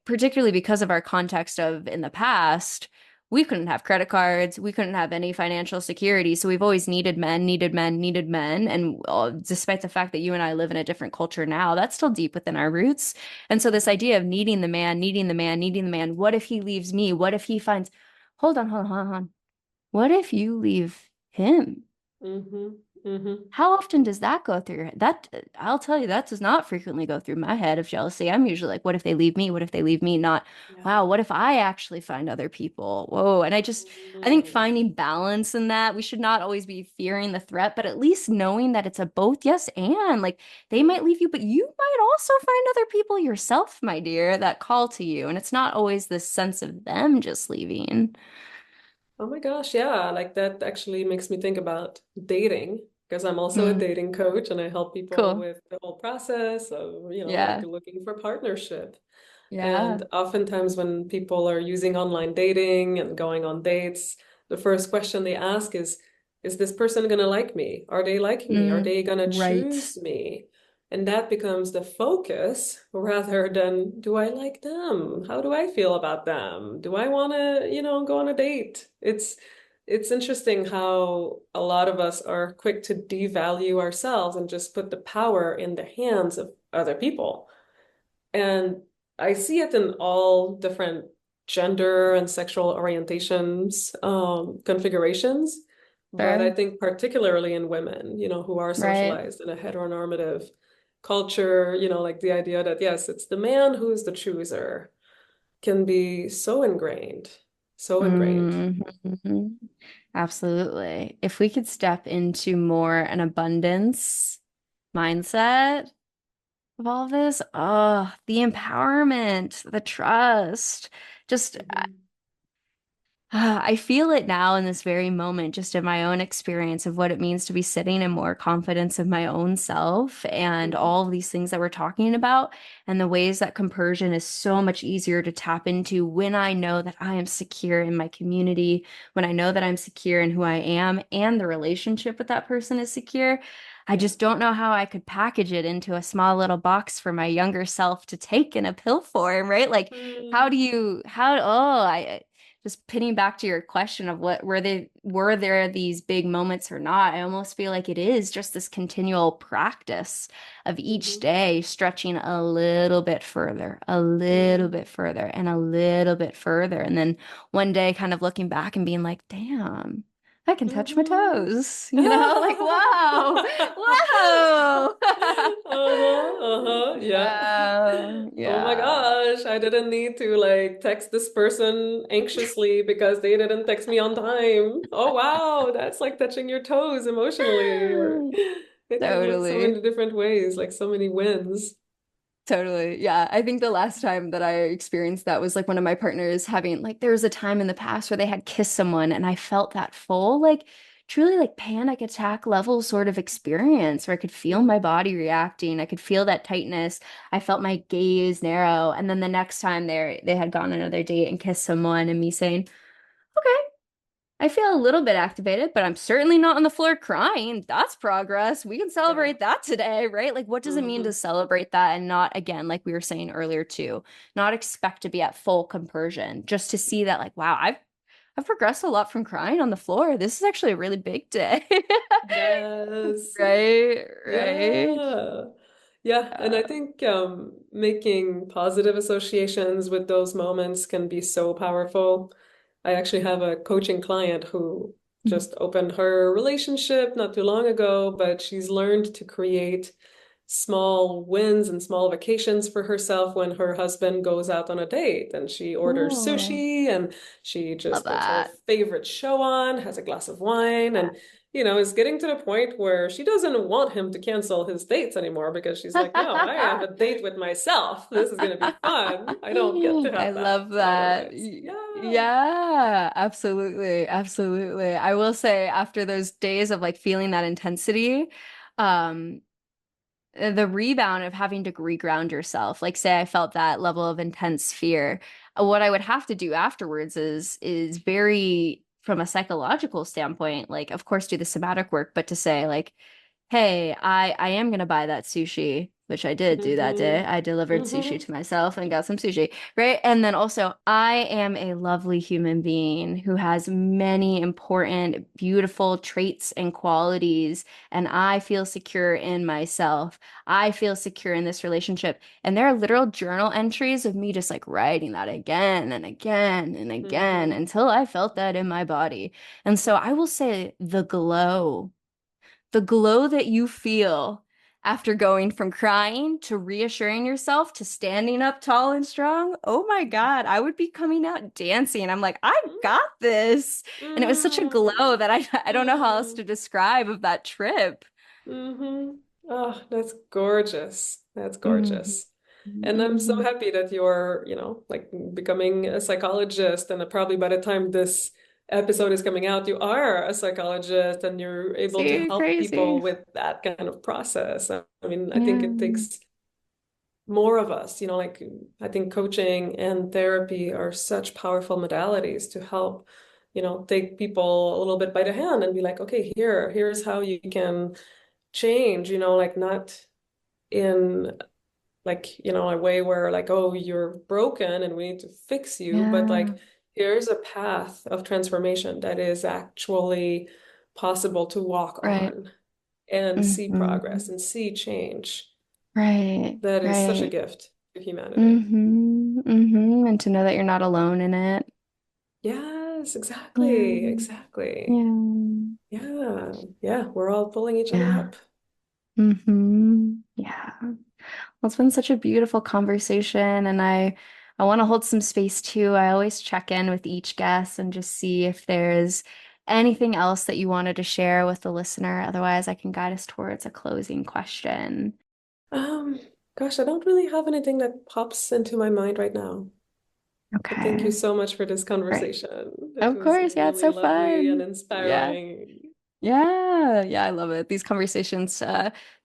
Particularly because of our context of in the past, we couldn't have credit cards, we couldn't have any financial security. So we've always needed men, needed men, needed men. And despite the fact that you and I live in a different culture now, that's still deep within our roots. And so this Mhm. idea of needing the man, needing the man, needing the man, what if he leaves me? What if he finds, hold on, hold on. What if you leave him? Mhm. Mhm. How often does that go through your head? That I'll tell you, that does not frequently go through my head of jealousy. I'm usually like, what if they leave me? What if they leave me? Not, Yeah. wow, what if I actually find other people? Whoa. And I think Mm. finding balance in that, we should not always be fearing the threat, but at least knowing that it's a both yes and like they Yeah. might leave you, but you might also find other people yourself, my dear, that call to you. And it's not always this sense of them just leaving. Oh my gosh, yeah, like that actually makes me think about dating because I'm also a Mm, dating coach and I help people cool. with the whole process of, like Yeah. looking for partnership. Yeah. And oftentimes when people are using online dating and going on dates, the first question they ask is this person gonna like me? Are they liking me? Are Mm, they gonna right. choose me? And that becomes the focus rather than do I like them? How do I feel about them? Do I want to, go on a date? It's interesting how a lot of us are quick to devalue ourselves and just put the power in the hands of other people. And I see it in all different gender and sexual orientations, configurations. But I Sure. think particularly in women, who are Right. socialized in a heteronormative culture, like the idea that, yes, it's the man who's the chooser can be so ingrained, so ingrained. Mhm. Absolutely. If we could step into more an abundance mindset of all this, oh, the empowerment, the trust, just Mhm. I feel it now in this very moment, just in my own experience of what it means to be sitting in more confidence of my own self and Mhm. all of these things that we're talking about, and the ways that compersion is so much easier to tap into when I know that I am secure in my community, when I know that I'm secure in who I am and the relationship with that person is secure. I Yeah. just don't know how I could package it into a small little box for my younger self to take in a pill form, right? Like, Mm. I just pinning back to your question of what were there these big moments or not, I almost feel like it is just this continual practice of each Mhm. day stretching a little bit further, a little Mhm. bit further, and a little bit further. And then one day kind of looking back and being like, damn, I can touch my Mhm. toes, like, wow, whoa. Yeah. Yeah, Oh my yeah. gosh, I didn't need to like text this person anxiously because they didn't text me on time. Oh wow, that's like touching your toes emotionally, or it can look so Totally. many different ways, like so many wins. Totally. Yeah. I think the last time that I experienced that was like one of my partners having, like, there was a time in the past where they had kissed someone and I felt that full, like, truly like panic attack level sort of experience where I could feel my Mhm. body reacting. I could feel that tightness. I felt my gaze narrow. And then the next time they had gone on another date and kissed someone and me saying, okay, I feel a little bit activated, but I'm certainly not on the floor crying. That's progress. We can Yeah. celebrate that today, right? Like, what does it mean to Hmm. celebrate that and not, again, like we were saying earlier too, not expect to be at full compersion, just to see that, like, wow, I've progressed a lot from crying on the floor. This is actually a really big day. Yes. Right, right. Yeah. Yeah, and I Yeah. think making positive associations with those moments can be so powerful. I actually have a coaching client who just opened her relationship not too long ago, but she's learned to create small wins and small vacations for herself when her husband goes out on a date. And she orders Cool. sushi and she Love just puts her that. favorite show on, has a glass of wine, and is getting to the point where she doesn't want him to cancel his dates anymore because she's like, no, I have a date with myself. This is going to be fun. I don't get to I have love that that. otherwise. Yeah. Yeah, absolutely. Absolutely. I will say after those days of like feeling that intensity, um, the rebound of having to reground yourself, like say I felt that level of intense fear, what I would have to do afterwards is very from a psychological standpoint, like of course do the somatic work, but to say like, hey, I am gonna buy that sushi, which I did do that day. Mm-hmm. I delivered sushi Mm-hmm. to myself and got some sushi, right? And then also, I am a lovely human being who has many important, beautiful traits and qualities, and I feel secure in myself. I feel secure in this relationship. And there are literal journal entries of me just like writing that again and again and again Mm-hmm. until I felt that in my body. And so I will say the glow that you feel after going from crying to reassuring yourself to standing up tall and strong. Oh my God, I would be coming out dancing. I'm like, I got this. And it was such a glow that I don't know how else to Mm-hmm. describe of that trip. Mm-hmm. Oh, that's gorgeous. That's Mhm. gorgeous. And I'm so Mhm. happy that you're, like becoming a psychologist. And probably by the time this episode is coming out, you are a psychologist and you're able to See, help people crazy. with that kind of process. I mean, I think it Yeah. takes more of us, like I think coaching and therapy are such powerful modalities to help, take people a little bit by the hand and be like, okay, here's how you can change, like not in like, a way where like, oh, you're broken and we need to fix you, but Yeah. like, here's a path of transformation that is actually possible to walk Right. on and see progress Hmm. and see change. Right. That is such a Right. gift to humanity. Hmm. And to know that you're not alone in it. Yes, Yeah. exactly, exactly. Yeah. Yeah, yeah, we're all pulling each other Yeah. up. Yeah. Well, it's been such a beautiful conversation, and I want to hold some space too. I always check in with each guest and just see if there's anything else that you wanted to share with the listener. Otherwise, I can guide us towards a closing question. Um, Gosh, I don't really have anything that pops into my mind right now. But thank you Okay. so much for this Great. conversation. It Of was course. Yeah, it's really so lovely and fun. Yeah. inspiring. Yeah, I love it. These conversations,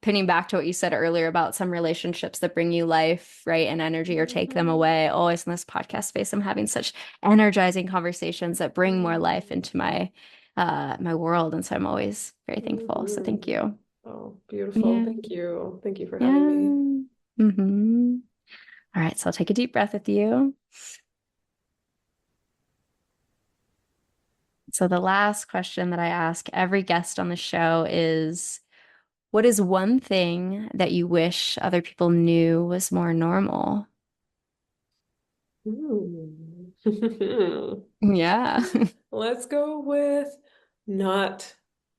pinning back to what you said earlier about some relationships that bring you life, right, and energy or take them Mhm. away. Always in this podcast space, I'm having such energizing conversations that bring more life Mhm. into my world. And so I'm always very thankful. So thank Mhm. you. Oh, beautiful. Yeah. Thank you. Thank you for having me. Yeah. All right, so I'll take a deep breath with you. So the last question that I ask every guest on the show is, what is one thing that you wish other people knew was more normal? Ooh. Yeah. Let's go with not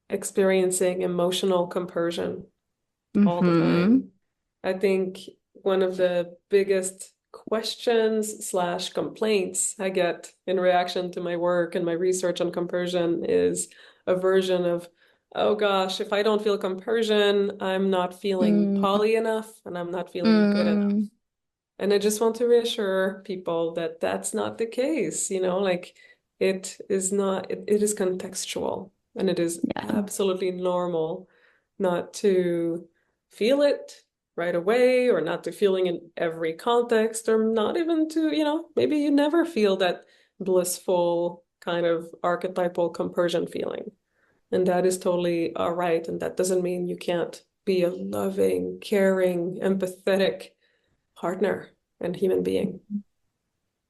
experiencing emotional compersion all the Hmm. time. I think one of the biggest questions slash complaints I get in reaction to my work and my research on compersion is a version of, oh gosh, if I don't feel compersion, I'm not feeling Mm, poly enough and I'm not feeling good enough. mm, And I just want to reassure people that that's not the case, like it is not, it is contextual and it is yeah. absolutely normal not to feel it right away or not to feeling in every context or not even to, maybe you never feel that blissful kind of archetypal compersion feeling. And that is totally all right. And that doesn't mean you can't be a loving, caring, empathetic partner and human being.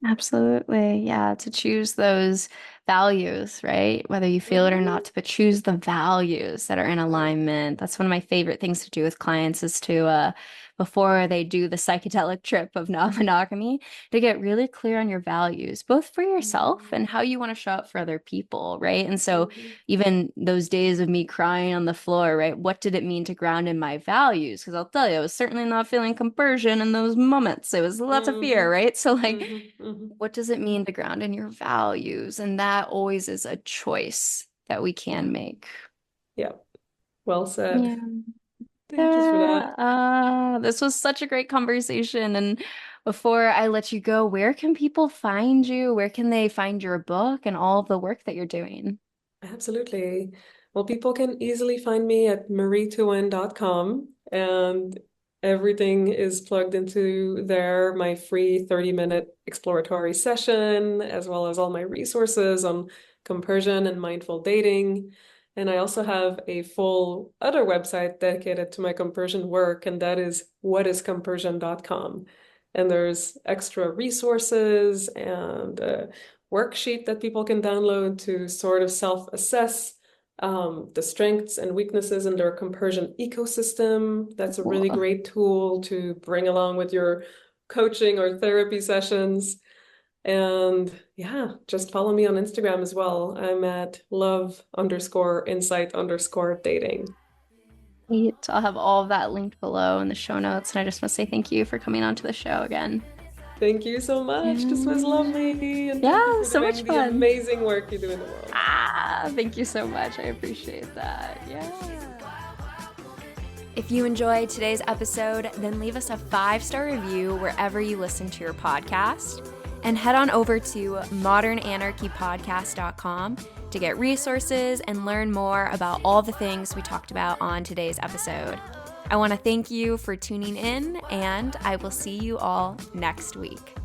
Absolutely. Yeah. To choose those values, right? Whether you feel it or Mhm. not, but choose the values that are in Yeah. alignment. That's one of my favorite things to do with clients is to, before they do the psychedelic trip of non-monogamy, to get really clear on your values, both for yourself Mhm. and how you want to show up for other people, right? And so Mhm. even those days of me crying on the floor, right? What did it mean to ground in my values? Because I'll tell you, I was certainly not feeling compersion in those moments. It was lots of fear, Mhm. right? So like, Mhm. Mhm. what does it mean to ground in your values? And that always is a choice that we Yeah. can make. Yeah, well said. Yeah. Thank you for that. This was such a great conversation. And before I let you go, where can people find you? Where can they find your book and all of the work that you're doing? Absolutely. Well, people can easily find me at mariethouin.com, and everything is plugged into there, my free 30-minute exploratory session, as well as all my resources on compersion and mindful dating. And I also have a full other website dedicated to my compersion work, and that is whatiscompersion.com. And there's extra resources and worksheet that people can download to sort of self-assess the strengths and weaknesses in their compersion ecosystem. That's a really Cool. great tool to bring along with your coaching or therapy sessions. And yeah, just follow me on Instagram as well. I'm at love_insight_dating. Great. I'll have all of that linked below in the show notes. And I just want to say thank you for coming onto the show again. Thank you so much. This was Yeah. lovely. And thank you Yeah, for so much doing the fun. amazing work you do in the world. Thank you so much. I appreciate that. Yeah. If you enjoyed today's episode, then leave us a 5-star review wherever you listen to your podcast. And head on over to modernanarchypodcast.com to get resources and learn more about all the things we talked about on today's episode. I want to thank you for tuning in, and I will see you all next week.